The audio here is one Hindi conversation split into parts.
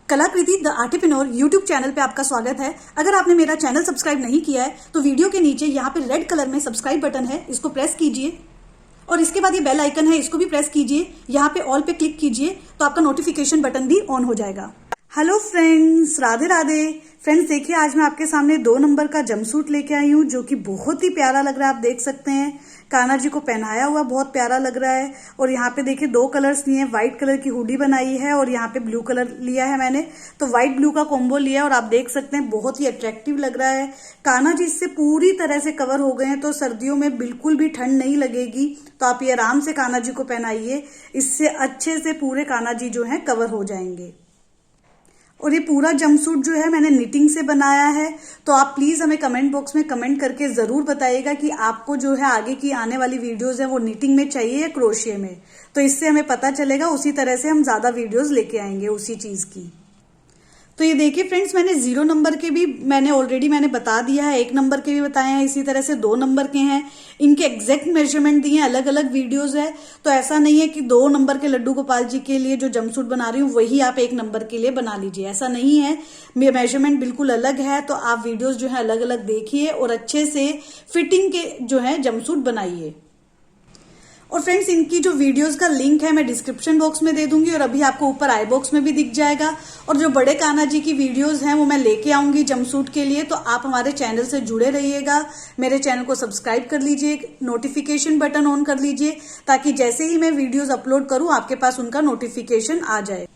कलाकृति द आर्टिप्रेन्योर यूट्यूब चैनल पे आपका स्वागत है। अगर आपने मेरा चैनल सब्सक्राइब नहीं किया है तो वीडियो के नीचे यहाँ पे रेड कलर में सब्सक्राइब बटन है, इसको प्रेस कीजिए और इसके बाद ये बेल आइकन है, इसको भी प्रेस कीजिए। यहाँ पे ऑल पे क्लिक कीजिए तो आपका नोटिफिकेशन बटन भी ऑन हो जाएगा। Hello friends, Radhe Radhe. Friends देखिए, आज मैं आपके सामने 2 नंबर का जंपसूट लेके आई हूँ जो कि बहुत ही प्यारा लग रहा है। आप देख सकते हैं कान्हा जी को पहनाया हुआ बहुत प्यारा लग रहा है। और यहाँ पे देखिए 2 कलर्स लिए हैं, व्हाइट कलर की हुडी बनाई है और यहाँ पे ब्लू कलर लिया है मैंने, तो व्हाइट ब्लू का कॉम्बो लिया है और आप देख सकते हैं बहुत ही अट्रैक्टिव लग रहा है। कान्हा जी इससे पूरी तरह से कवर हो गए हैं, तो सर्दियों में बिल्कुल भी ठंड नहीं लगेगी। तो आप ये आराम से कान्हा जी को पहनाइए, इससे अच्छे से पूरे कान्हा जी जो है कवर हो जाएंगे। और ये पूरा जंपसूट जो है मैंने निटिंग से बनाया है, तो आप प्लीज हमें कमेंट बॉक्स में कमेंट करके जरूर बताइएगा कि आपको जो है आगे की आने वाली वीडियोस है वो निटिंग में चाहिए या क्रोशिया में, तो इससे हमें पता चलेगा। उसी तरह से हम ज्यादा वीडियोस लेके आएंगे उसी चीज की। तो ये देखिए फ्रेंड्स, मैंने 0 नंबर के भी ऑलरेडी मैंने बता दिया है, 1 नंबर के भी बताए हैं, इसी तरह से 2 नंबर के हैं। इनके एग्जैक्ट मेजरमेंट दिए हैं, अलग अलग वीडियोस है। तो ऐसा नहीं है कि 2 नंबर के लड्डू गोपाल जी के लिए जो जंपसूट बना रही हूँ वही आप 1 नंबर के लिए बना लीजिए, ऐसा नहीं है। मेजरमेंट बिल्कुल अलग है, तो आप वीडियोज जो है अलग अलग देखिए और अच्छे से फिटिंग के जो है जंपसूट बनाइए। और फ्रेंड्स, इनकी जो वीडियोस का लिंक है मैं डिस्क्रिप्शन बॉक्स में दे दूंगी और अभी आपको ऊपर आई बॉक्स में भी दिख जाएगा। और जो बड़े कान्हा जी की वीडियोस हैं वो मैं लेके आऊंगी जंपसूट के लिए, तो आप हमारे चैनल से जुड़े रहिएगा। मेरे चैनल को सब्सक्राइब कर लीजिए, नोटिफिकेशन बटन ऑन कर लीजिए, ताकि जैसे ही मैं वीडियोज अपलोड करूं आपके पास उनका नोटिफिकेशन आ जाए।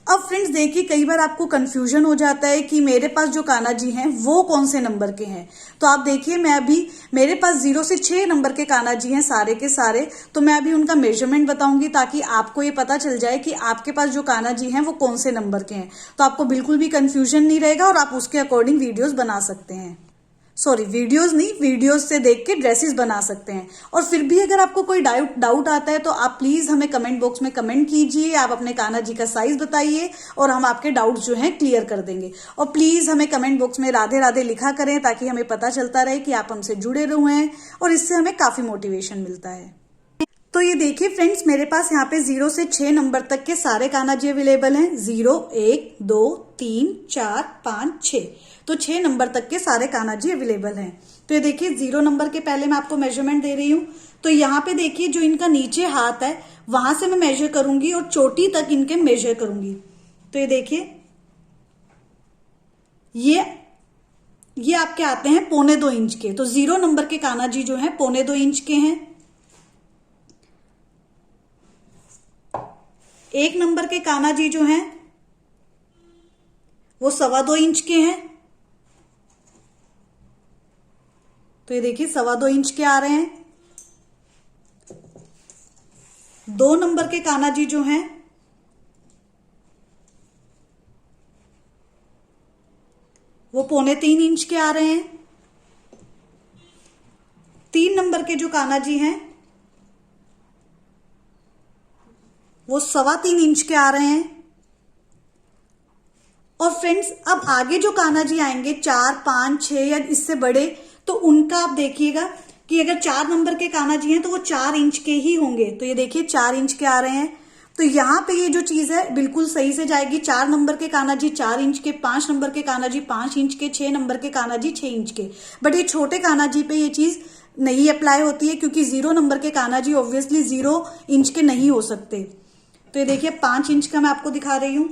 अब फ्रेंड्स देखिए, कई बार आपको कंफ्यूजन हो जाता है कि मेरे पास जो कान्हा जी हैं वो कौन से नंबर के हैं। तो आप देखिए, मैं अभी मेरे पास 0 से 6 नंबर के कान्हा जी हैं सारे के सारे, तो मैं अभी उनका मेजरमेंट बताऊंगी ताकि आपको ये पता चल जाए कि आपके पास जो कान्हा जी हैं वो कौन से नंबर के हैं। तो आपको बिल्कुल भी कंफ्यूजन नहीं रहेगा और आप उसके अकॉर्डिंग वीडियोज बना सकते हैं। सॉरी, वीडियोस नहीं, वीडियोस से देख के ड्रेसेस बना सकते हैं। और फिर भी अगर आपको कोई डाउट आता है तो आप प्लीज हमें कमेंट बॉक्स में कमेंट कीजिए, आप अपने कान्हा जी का साइज बताइए और हम आपके डाउट्स जो हैं क्लियर कर देंगे। और प्लीज हमें कमेंट बॉक्स में राधे राधे लिखा करें ताकि हमें पता चलता रहे कि आप हमसे जुड़े रहे हैं और इससे हमें काफी मोटिवेशन मिलता है। तो ये देखिए फ्रेंड्स, मेरे पास यहाँ पे 0 से 6 नंबर तक के सारे कान्हा जी अवेलेबल हैं। 0, 1, 2, 3, 4, 5, 6, तो 6 नंबर तक के सारे कान्हा जी अवेलेबल हैं। तो ये देखिए 0 नंबर के पहले मैं आपको मेजरमेंट दे रही हूँ। तो यहाँ पे देखिए जो इनका नीचे हाथ है वहां से मैं मेजर करूंगी और चोटी तक इनके मेजर करूंगी। तो ये देखिए, ये आपके आते हैं 1.25 इंच के। तो 0 नंबर के कान्हा जी जो है 1.25 इंच के हैं। 1 नंबर के कान्हा जी जो हैं वो 2.25 इंच के हैं। तो ये देखिए 2.25 इंच के आ रहे हैं। 2 नंबर के कान्हा जी जो हैं वो 3.25 इंच के आ रहे हैं। 3 नंबर के जो कान्हा जी हैं वो 3.25 इंच के आ रहे हैं। और फ्रेंड्स, अब आगे जो कान्हा जी आएंगे 4, 5, 6 या इससे बड़े, तो उनका आप देखिएगा कि अगर 4 नंबर के कान्हा जी हैं तो वो 4 इंच के ही होंगे। तो ये देखिए 4 इंच के आ रहे हैं। तो यहाँ पे ये जो चीज है बिल्कुल सही से जाएगी। 4 नंबर के कान्हा जी 4 इंच के, 5 नंबर के कान्हा जी 5 इंच के, 6 नंबर के कान्हा जी 6 इंच के। बट ये छोटे कान्हा जी पे ये चीज नहीं अप्लाई होती है, क्योंकि 0 नंबर के कान्हा जी ऑब्वियसली 0 इंच के नहीं हो सकते। तो ये देखिए 5 इंच का मैं आपको दिखा रही हूं।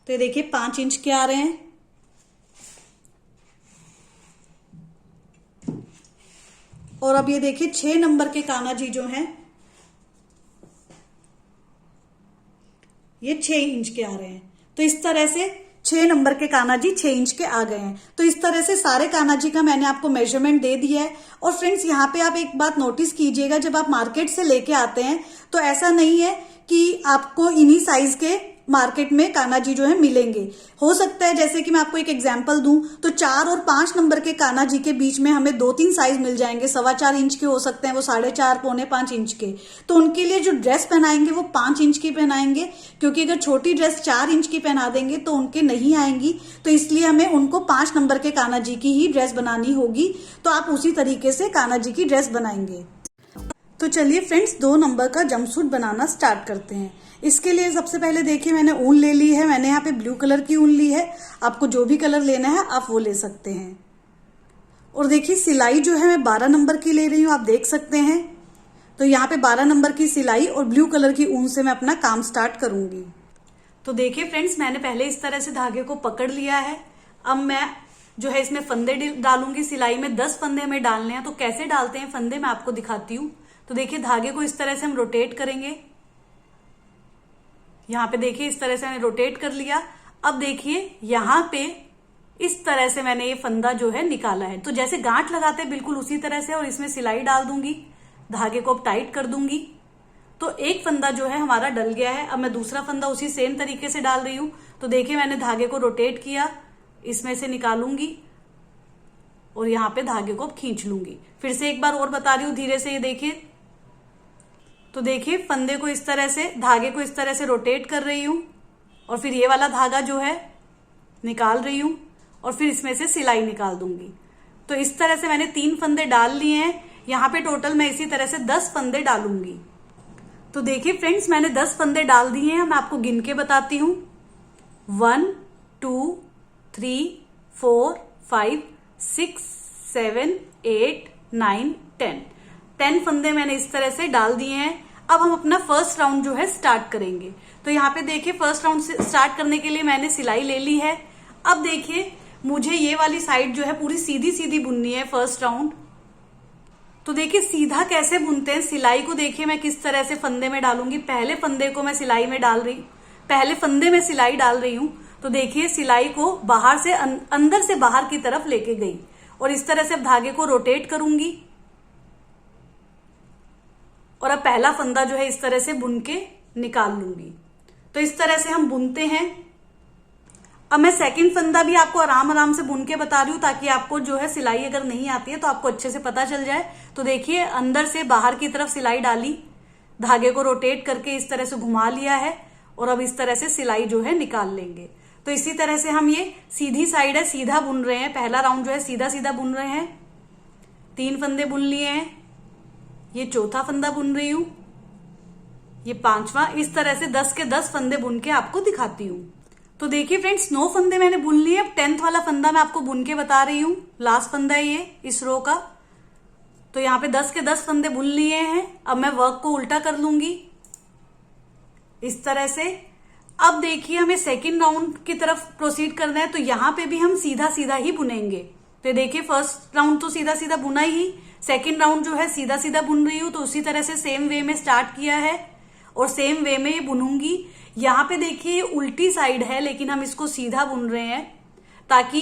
तो ये देखिए 5 इंच के आ रहे हैं। और अब ये देखिए 6 नंबर के कान्हा जी जो हैं ये 6 इंच के आ रहे हैं। तो इस तरह से 6 नंबर के कान्हा जी 6 इंच के आ गए हैं। तो इस तरह से सारे कान्हा जी का मैंने आपको मेजरमेंट दे दिया है। और फ्रेंड्स, यहाँ पे आप एक बात नोटिस कीजिएगा, जब आप मार्केट से लेके आते हैं तो ऐसा नहीं है कि आपको इन्हीं साइज के मार्केट में कान्हा जी जो है मिलेंगे। हो सकता है, जैसे कि मैं आपको एक एग्जांपल दूं, तो 4 और 5 नंबर के कान्हा जी के बीच में हमें 2-3 साइज मिल जाएंगे। 4.25 इंच के हो सकते हैं, वो 4.5, 4.25 इंच के। तो उनके लिए जो ड्रेस पहनाएंगे वो 5 इंच की पहनाएंगे, क्योंकि अगर छोटी ड्रेस 4 इंच की पहना देंगे तो उनके नहीं आएंगी। तो इसलिए हमें उनको 5 नंबर के कान्हा जी की ही ड्रेस बनानी होगी। तो आप उसी तरीके से कान्हा जी की ड्रेस बनाएंगे। तो चलिए फ्रेंड्स 2 नंबर का जंपसूट बनाना स्टार्ट करते हैं। इसके लिए सबसे पहले देखिए मैंने ऊन ले ली है। मैंने यहाँ पे ब्लू कलर की ऊन ली है। आपको जो भी कलर लेना है आप वो ले सकते हैं। और देखिए सिलाई जो है मैं 12 नंबर की ले रही हूँ, आप देख सकते हैं। तो यहाँ पे 12 नंबर की सिलाई और ब्लू कलर की ऊन से मैं अपना काम स्टार्ट करूंगी। तो देखिए फ्रेंड्स मैंने पहले इस तरह से धागे को पकड़ लिया है। अब मैं जो है इसमें फंदे डालूंगी। सिलाई में 10 फंदे हमें डालने हैं। तो कैसे डालते हैं फंदे मैं आपको दिखाती हूँ। तो देखिए धागे को इस तरह से हम रोटेट करेंगे। यहाँ पे देखिए इस तरह से मैंने रोटेट कर लिया। अब देखिए यहाँ पे इस तरह से मैंने ये फंदा जो है निकाला है। तो जैसे गांठ लगाते हैं बिल्कुल उसी तरह से, और इसमें सिलाई डाल दूंगी। धागे को अब टाइट कर दूंगी। तो एक फंदा जो है हमारा डल गया है। अब मैं दूसरा फंदा उसी सेम तरीके से डाल रही हूं। तो देखिए मैंने धागे को रोटेट किया, इसमें से निकालूंगी और यहाँ पे धागे को अब खींच लूंगी। फिर से एक बार और बता रही हूँ धीरे से, ये देखिए। तो देखिए फंदे को इस तरह से, धागे को इस तरह से रोटेट कर रही हूं और फिर ये वाला धागा जो है निकाल रही हूं और फिर इसमें से सिलाई निकाल दूंगी। तो इस तरह से मैंने 3 फंदे डाल लिए हैं। यहाँ पे टोटल मैं इसी तरह से 10 फंदे डालूंगी। तो देखिए फ्रेंड्स मैंने 10 फंदे डाल दिए हैं। मैं आपको गिन के बताती हूँ। 1 2 3 4 5 6 7 8 9 10 फंदे मैंने इस तरह से डाल दिए हैं। अब हम अपना फर्स्ट राउंड जो है स्टार्ट करेंगे। तो यहाँ पे देखिए फर्स्ट राउंड स्टार्ट करने के लिए मैंने सिलाई ले ली है। अब देखिए मुझे ये वाली साइड जो है पूरी सीधी सीधी बुननी है फर्स्ट राउंड। तो देखिए सीधा कैसे बुनते हैं। सिलाई को देखिए मैं किस तरह से फंदे में डालूंगी। पहले फंदे को मैं सिलाई में डाल रही, पहले फंदे में सिलाई डाल रही हूं। तो देखिए सिलाई को बाहर से अंदर से बाहर की तरफ लेके गई और इस तरह से अब धागे को रोटेट करूंगी और अब पहला फंदा जो है इस तरह से बुन के निकाल लूंगी। तो इस तरह से हम बुनते हैं। अब मैं सेकंड फंदा भी आपको आराम आराम से बुन के बता रही हूँ ताकि आपको जो है सिलाई अगर नहीं आती है तो आपको अच्छे से पता चल जाए। तो देखिए अंदर से बाहर की तरफ सिलाई डाली, धागे को रोटेट करके इस तरह से घुमा लिया है और अब इस तरह से सिलाई जो है निकाल लेंगे। तो इसी तरह से हम ये सीधी साइड है सीधा बुन रहे हैं। पहला राउंड जो है सीधा सीधा बुन रहे हैं। 3 फंदे बुन लिए हैं। ये चौथा फंदा बुन रही हूं, ये 5वां। इस तरह से 10 के 10 फंदे बुन के आपको दिखाती हूं। तो देखिए फ्रेंड्स 9 फंदे मैंने बुन लिए। अब 10th वाला फंदा मैं आपको बुन के बता रही हूँ। लास्ट फंदा है ये इस रो का। तो यहाँ पे 10 के 10 फंदे बुन लिए हैं। अब मैं वर्क को उल्टा कर लूंगी इस तरह से। अब देखिए हमें सेकेंड राउंड की तरफ प्रोसीड करना है। तो यहाँ पे भी हम सीधा सीधा ही बुनेंगे। तो देखिए फर्स्ट राउंड तो सीधा सीधा बुना ही, सेकेंड राउंड जो है सीधा सीधा बुन रही हूँ। तो उसी तरह से सेम वे में स्टार्ट किया है और सेम वे में ये बुनूंगी। यहाँ पे देखिए उल्टी साइड है लेकिन हम इसको सीधा बुन रहे हैं ताकि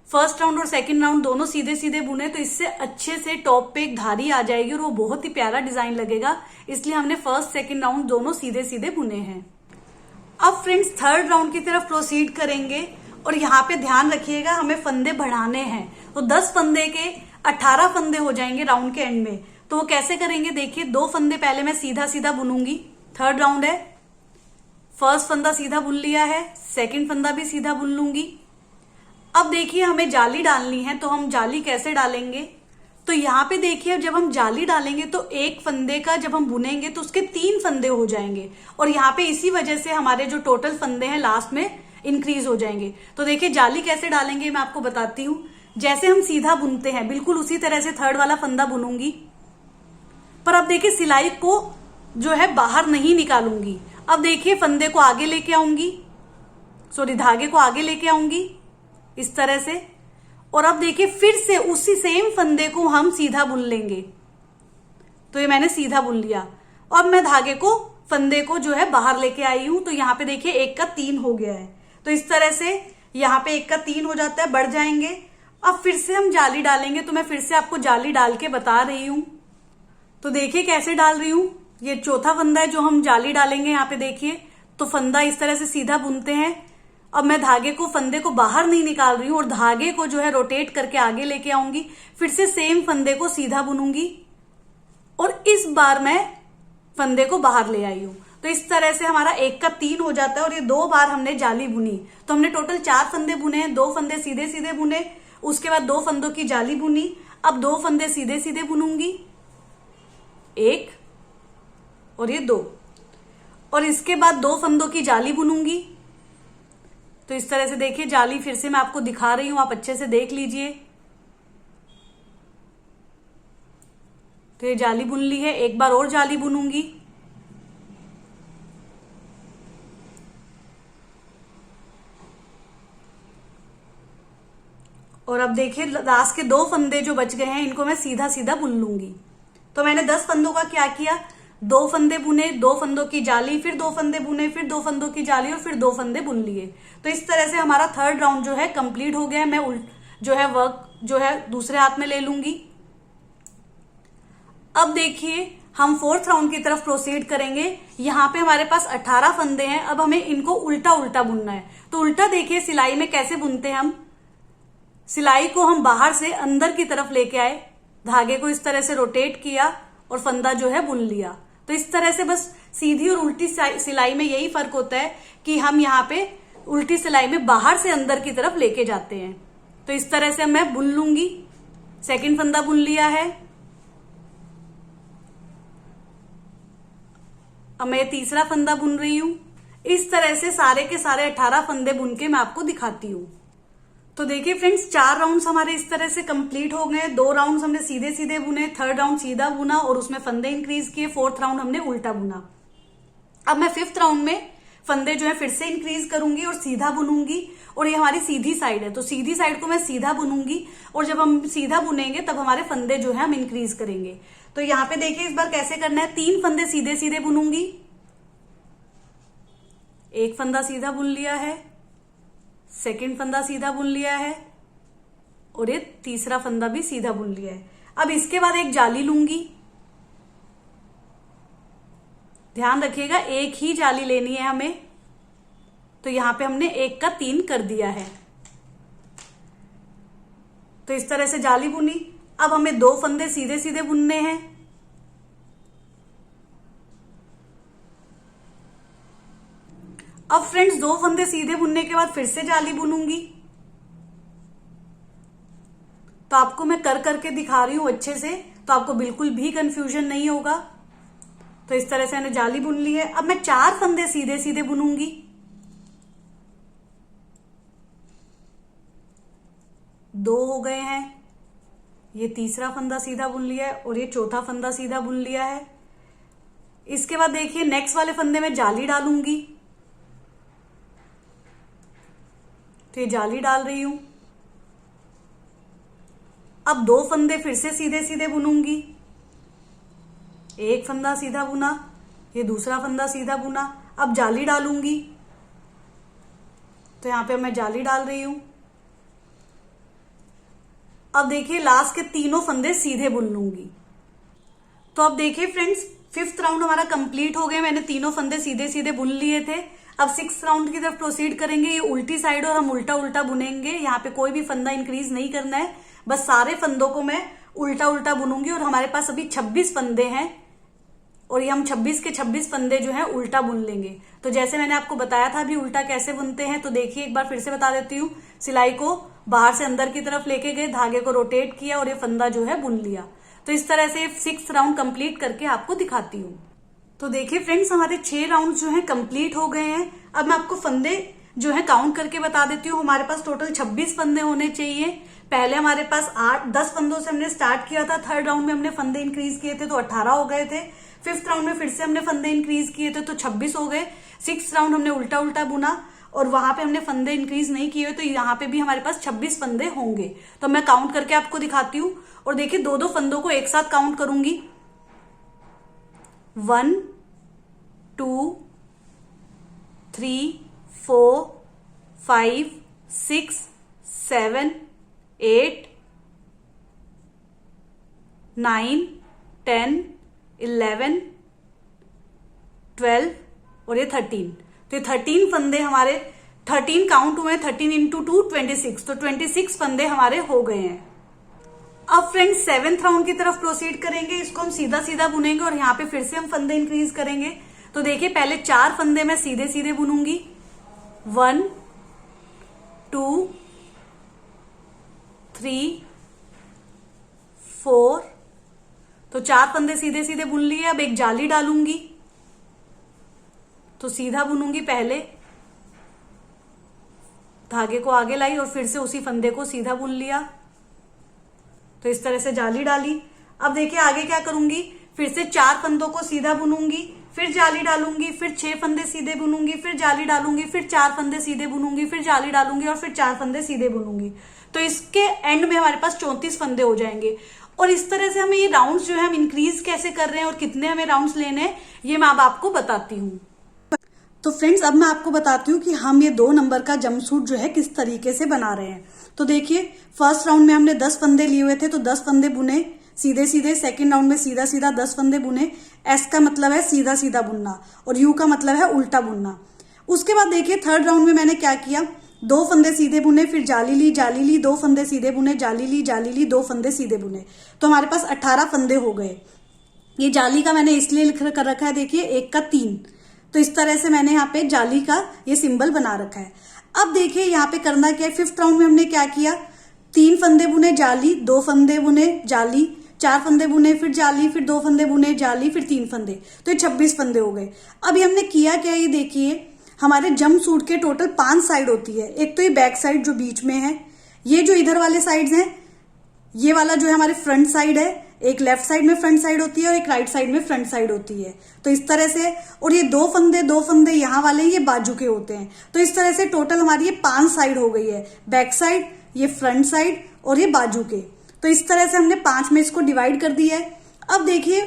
फर्स्ट राउंड और सेकंड राउंड दोनों सीधे सीधे बुने तो इससे अच्छे से टॉप पे एक धारी आ जाएगी और वो बहुत ही प्यारा डिजाइन लगेगा। इसलिए हमने फर्स्ट सेकंड राउंड दोनों सीधे सीधे बुने हैं। अब फ्रेंड्स थर्ड राउंड की तरफ प्रोसीड करेंगे और यहाँ पे ध्यान रखिएगा हमें फंदे बढ़ाने हैं। तो 10 फंदे के 18 फंदे हो जाएंगे राउंड के एंड में। तो वो कैसे करेंगे देखिए, 2 फंदे पहले मैं सीधा सीधा बुनूंगी। थर्ड राउंड है, फर्स्ट फंदा सीधा बुन लिया है, सेकंड फंदा भी सीधा बुन लूंगी। अब देखिए हमें जाली डालनी है। तो हम जाली कैसे डालेंगे, तो यहाँ पे देखिए जब हम जाली डालेंगे तो एक फंदे का जब हम बुनेंगे तो उसके 3 फंदे हो जाएंगे और यहाँ पे इसी वजह से हमारे जो टोटल फंदे हैं लास्ट में इंक्रीज हो जाएंगे। तो देखिए जाली कैसे डालेंगे मैं आपको बताती हूँ। जैसे हम सीधा बुनते हैं बिल्कुल उसी तरह से थर्ड वाला फंदा बुनूंगी, पर अब देखिए सिलाई को जो है बाहर नहीं निकालूंगी। अब देखिए फंदे को आगे लेके आऊंगी, सॉरी धागे को आगे लेके आऊंगी इस तरह से, और अब देखिए फिर से उसी सेम फंदे को हम सीधा बुन लेंगे। तो ये मैंने सीधा बुन लिया और मैं धागे को फंदे को जो है बाहर लेके आई हूं। तो यहाँ पे देखिए 1 का 3 हो गया है। तो इस तरह से यहाँ पे 1 का 3 हो जाता है, बढ़ जाएंगे। अब फिर से हम जाली डालेंगे। तो मैं फिर से आपको जाली डाल के बता रही हूं। तो देखिए कैसे डाल रही हूं। ये चौथा फंदा है जो हम जाली डालेंगे। यहाँ पे देखिए तो फंदा इस तरह से सीधा बुनते हैं। अब मैं धागे को फंदे को बाहर नहीं निकाल रही हूं और धागे को जो है रोटेट करके आगे लेके आऊंगी। फिर से सेम फंदे को सीधा बुनूंगी और इस बार मैं फंदे को बाहर ले आई हूं। तो इस तरह से हमारा 1 का 3 हो जाता है और ये 2 बार हमने जाली बुनी। तो हमने टोटल 4 फंदे बुने, 2 फंदे सीधे सीधे बुने, उसके बाद 2 फंदों की जाली बुनी। अब 2 फंदे सीधे सीधे बुनूंगी एक और ये 2, और इसके बाद 2 फंदों की जाली बुनूंगी। तो इस तरह से देखिए, जाली फिर से मैं आपको दिखा रही हूं, आप अच्छे से देख लीजिए। तो ये जाली बुन ली है, एक बार और जाली बुनूंगी। और अब देखिए लास्ट के 2 फंदे जो बच गए हैं इनको मैं सीधा सीधा बुन लूंगी। तो मैंने 10 फंदों का क्या किया, 2 फंदे बुने, 2 फंदों की जाली, फिर 2 फंदे बुने, फिर 2 फंदों की जाली और फिर 2 फंदे बुन लिए। तो इस तरह से हमारा 3rd राउंड जो है कंप्लीट हो गया। मैं जो है वर्क जो है दूसरे हाथ में ले लूंगी। अब देखिए हम 4th राउंड की तरफ प्रोसीड करेंगे। यहाँ पे हमारे पास 18 फंदे हैं। अब हमें इनको उल्टा उल्टा बुनना है। तो उल्टा देखिए सिलाई में कैसे बुनते हैं हम। सिलाई को हम बाहर से अंदर की तरफ लेके आए, धागे को इस तरह से रोटेट किया और फंदा जो है बुन लिया। तो इस तरह से बस सीधी और उल्टी सिलाई में यही फर्क होता है कि हम यहाँ पे उल्टी सिलाई में बाहर से अंदर की तरफ लेके जाते हैं। तो इस तरह से मैं बुन लूंगी। 2nd फंदा बुन लिया है। अब मैं 3रा फंदा बुन रही हूं। इस तरह से सारे के सारे 18 फंदे बुन के मैं आपको दिखाती हूं। तो देखिए फ्रेंड्स, 4 राउंड्स हमारे इस तरह से कंप्लीट हो गए। 2 राउंड्स हमने सीधे सीधे बुने, 3rd राउंड सीधा बुना और उसमें फंदे इंक्रीज किए, 4th राउंड हमने उल्टा बुना। अब मैं 5th राउंड में फंदे जो है फिर से इंक्रीज करूंगी और सीधा बुनूंगी। और ये हमारी सीधी साइड है, तो सीधी साइड को मैं सीधा बुनूंगी। और जब हम सीधा बुनेंगे तब हमारे फंदे जो है हम इंक्रीज करेंगे। तो यहाँ पे देखिए इस बार कैसे करना है। 3 फंदे सीधे सीधे बुनूंगी, 1 फंदा सीधा बुन लिया है, 2nd फंदा सीधा बुन लिया है और ये 3रा फंदा भी सीधा बुन लिया है। अब इसके बाद एक जाली लूंगी। ध्यान रखिएगा एक ही जाली लेनी है हमें। तो यहां पे हमने 1 का 3 कर दिया है। तो इस तरह से जाली बुनी। अब हमें 2 फंदे सीधे सीधे बुनने हैं। अब फ्रेंड्स 2 फंदे सीधे बुनने के बाद फिर से जाली बुनूंगी। तो आपको मैं कर करके दिखा रही हूं अच्छे से, तो आपको बिल्कुल भी कंफ्यूजन नहीं होगा। तो इस तरह से मैंने जाली बुन ली है। अब मैं 4 फंदे सीधे सीधे बुनूंगी। 2 हो गए हैं। ये 3रा फंदा सीधा बुन लिया है और ये 4था फंदा सीधा बुन लिया है। इसके बाद देखिए नेक्स्ट वाले फंदे में जाली डालूंगी। तो ये जाली डाल रही हूं। अब 2 फंदे फिर से सीधे सीधे बुनूंगी। 1 फंदा सीधा बुना, ये दूसरा फंदा सीधा बुना। अब जाली डालूंगी। तो यहां पे मैं जाली डाल रही हूं। अब देखिए लास्ट के तीनों फंदे सीधे बुन लूंगी। तो अब देखिए फ्रेंड्स 5th राउंड हमारा कंप्लीट हो गया। मैंने तीनों फंदे सीधे सीधे बुन लिए थे। अब 6th राउंड की तरफ प्रोसीड करेंगे। ये उल्टी साइड और हम उल्टा उल्टा बुनेंगे। यहाँ पे कोई भी फंदा इंक्रीज नहीं करना है, बस सारे फंदों को मैं उल्टा उल्टा बुनूंगी। और हमारे पास अभी 26 फंदे हैं और ये हम 26 के 26 फंदे जो है उल्टा बुन लेंगे। तो जैसे मैंने आपको बताया था अभी उल्टा कैसे बुनते हैं, तो देखिए एक बार फिर से बता देती हूँ। सिलाई को बाहर से अंदर की तरफ लेके गए, धागे को रोटेट किया और ये फंदा जो है बुन लिया। तो इस तरह से 6th राउंड कंप्लीट करके आपको दिखाती हूँ। तो देखिए फ्रेंड्स हमारे 6 राउंड जो है कंप्लीट हो गए हैं। अब मैं आपको फंदे जो है काउंट करके बता देती हूँ। हमारे पास टोटल 26 फंदे होने चाहिए। पहले हमारे पास 10 फंदों से हमने स्टार्ट किया था। 3rd राउंड में हमने फंदे इंक्रीज किए थे तो 18 हो गए थे। 5th राउंड में फिर से हमने फंदे इंक्रीज किए थे तो 26 हो गए। 6th राउंड हमने उल्टा उल्टा बुना और वहां पे हमने फंदे इंक्रीज नहीं किए, तो यहाँ पे भी हमारे पास 26 फंदे होंगे। तो मैं काउंट करके आपको दिखाती हूँ। और देखिए 2-2 फंदों को एक साथ काउंट करूंगी। 1 2 3 4 5 6 7 8 9 10 11 12 और ये 13। तो ये 13 फंदे हमारे 13 काउंट हुए। 13 इंटू 2 26, तो 26 फंदे हमारे हो गए हैं। अब फ्रेंड्स 7th राउंड की तरफ प्रोसीड करेंगे। इसको हम सीधा सीधा बुनेंगे और यहाँ पे फिर से हम फंदे इंक्रीज करेंगे। तो देखिए पहले 4 फंदे मैं सीधे सीधे बुनूंगी। 1 2 3 4, तो 4 फंदे सीधे सीधे बुन लिए। अब एक जाली डालूंगी, तो सीधा बुनूंगी, पहले धागे को आगे लाई और फिर से उसी फंदे को सीधा बुन लिया। तो इस तरह से जाली डाली। अब देखिए आगे क्या करूंगी, फिर से 4 फंदों को सीधा बुनूंगी, फिर जाली डालूंगी, फिर 6 फंदे सीधे बुनूंगी, फिर जाली डालूंगी, फिर 4 फंदे सीधे बुनूंगी, फिर जाली डालूंगी और फिर 4 फंदे सीधे बुनूंगी। तो इसके एंड में हमारे पास 34 फंदे हो जाएंगे। और इस तरह से हमें ये राउंड्स जो है हम इंक्रीज कैसे कर रहे हैं और कितने हमें राउंड्स लेने हैं, ये मैं अब आपको बताती हूँ। तो फ्रेंड्स, अब मैं आपको बताती हूँ कि हम ये 2 नंबर का जंपसूट जो है किस तरीके से बना रहे हैं। तो देखिए, फर्स्ट राउंड में हमने 10 फंदे लिए हुए थे, तो 10 फंदे बुने सीधे सीधे। सेकेंड राउंड में सीधा सीधा 10 फंदे बुने। एस का मतलब है सीधा सीधा बुनना और यू का मतलब है उल्टा बुनना। उसके बाद देखिए थर्ड राउंड में मैंने क्या किया, 2 फंदे सीधे बुने, फिर जाली ली, 2 फंदे सीधे बुने, जाली ली, 2 फंदे सीधे बुने। तो हमारे पास 18 फंदे हो गए। ये जाली का मैंने इसलिए लिख कर रखा है, देखिए 1 का 3। तो इस तरह से मैंने यहाँ पे जाली का ये सिंबल बना रखा है। अब देखिए यहाँ पे करना क्या है, 5th राउंड में हमने क्या किया, 3 फंदे बुने, जाली, 2 फंदे बुने, जाली, 4 फंदे बुने, फिर जाली, फिर 2 फंदे बुने, जाली, फिर 3 फंदे। तो ये 26 फंदे हो गए। अब ये हमने किया क्या, ये देखिए हमारे जंप सूट के टोटल 5 साइड होती है। एक तो ये बैक साइड जो बीच में है, ये जो इधर वाले साइड्स हैं, ये वाला जो है हमारे फ्रंट साइड है, एक लेफ्ट साइड में फ्रंट साइड होती है और एक राइट साइड में फ्रंट साइड होती है। तो इस तरह से, और ये 2 फंदे यहाँ वाले ये बाजू के होते हैं। तो इस तरह से टोटल हमारी ये 5 साइड हो गई है, बैक साइड, ये फ्रंट साइड और ये बाजू के। तो इस तरह से हमने 5 में इसको डिवाइड कर दिया है। अब देखिए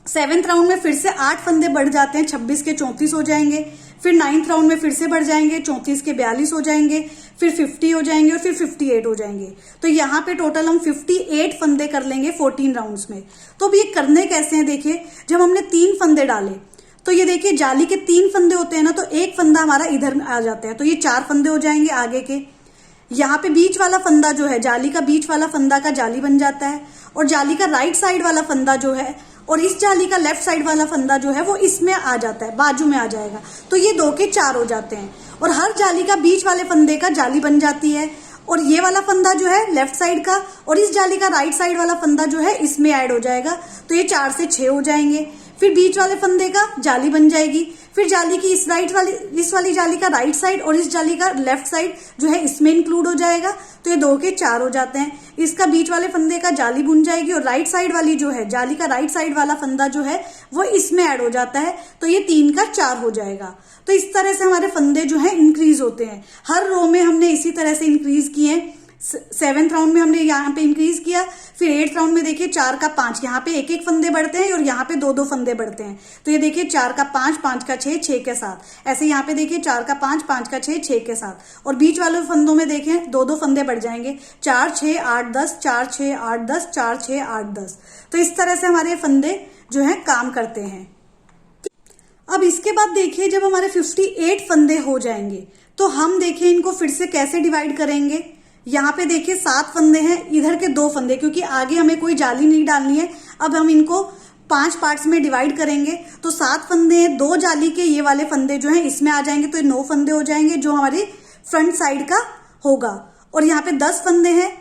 7th राउंड में फिर से 8 फंदे बढ़ जाते हैं, 26 के 34 हो जाएंगे। फिर 9th राउंड में फिर से बढ़ जाएंगे, 34 के 42 हो जाएंगे, फिर 50 हो जाएंगे और फिर 58 हो जाएंगे। तो यहाँ पे टोटल हम 58 फंदे कर लेंगे 14 राउंड्स में। तो अब ये करने कैसे हैं, देखिए जब हमने 3 फंदे डाले, तो ये देखिए जाली के 3 फंदे होते हैं ना, तो एक फंदा हमारा इधर आ जाता है, तो ये 4 फंदे हो जाएंगे आगे के। यहाँ पे बीच वाला फंदा जो है, जाली का बीच वाला फंदा का जाली बन जाता है, और जाली का राइट साइड वाला फंदा जो है और इस जाली का लेफ्ट साइड वाला फंदा जो है वो इसमें आ जाता है, बाजू में आ जाएगा। तो ये 2 के 4 हो जाते हैं, और हर जाली का बीच वाले फंदे का जाली बन जाती है, और ये वाला फंदा जो है लेफ्ट साइड का और इस जाली का राइट साइड वाला फंदा जो है इसमें ऐड हो जाएगा। तो ये 4 से 6 हो जाएंगे। फिर बीच वाले फंदे का जाली बन जाएगी, फिर जाली की इस वाली जाली का राइट साइड और इस जाली का लेफ्ट साइड जो है इसमें इंक्लूड हो जाएगा। तो ये 2 के 4 हो जाते हैं। इसका बीच वाले फंदे का जाली बुन जाएगी, और राइट साइड वाली जो है जाली का राइट साइड वाला फंदा जो है वो इसमें ऐड हो जाता है। तो ये 3 का 4 हो जाएगा। तो इस तरह से हमारे फंदे जो है इंक्रीज होते हैं। हर रो में हमने इसी तरह से इंक्रीज किए। 7th राउंड में हमने यहाँ पे इंक्रीज किया। फिर 8th राउंड में देखिए 4 का 5, यहाँ पे 1-1 फंदे बढ़ते हैं और यहाँ पे 2-2 फंदे बढ़ते हैं। तो ये देखिए 4 का 5, 5 का 6, 6 के 7। ऐसे यहाँ पे देखिए 4 का 5, 5 का 6, 6 के 7। और बीच वाले फंदों में देखें 2-2 फंदे बढ़ जाएंगे, 4, 6, 8, 10, 4, 6, 8, 10, 4, 6, 8, 10। तो इस तरह से हमारे फंदे जो है काम करते हैं। अब इसके बाद देखिए जब हमारे 58 फंदे हो जाएंगे, तो हम देखिए इनको फिर से कैसे डिवाइड करेंगे। यहाँ पे देखिए 7 फंदे हैं, इधर के 2 फंदे, क्योंकि आगे हमें कोई जाली नहीं डालनी है। अब हम इनको 5 पार्ट्स में डिवाइड करेंगे। तो 7 फंदे हैं, 2 जाली के ये वाले फंदे जो हैं इसमें आ जाएंगे, तो ये 9 फंदे हो जाएंगे जो हमारे फ्रंट साइड का होगा। और यहाँ पे 10 फंदे हैं,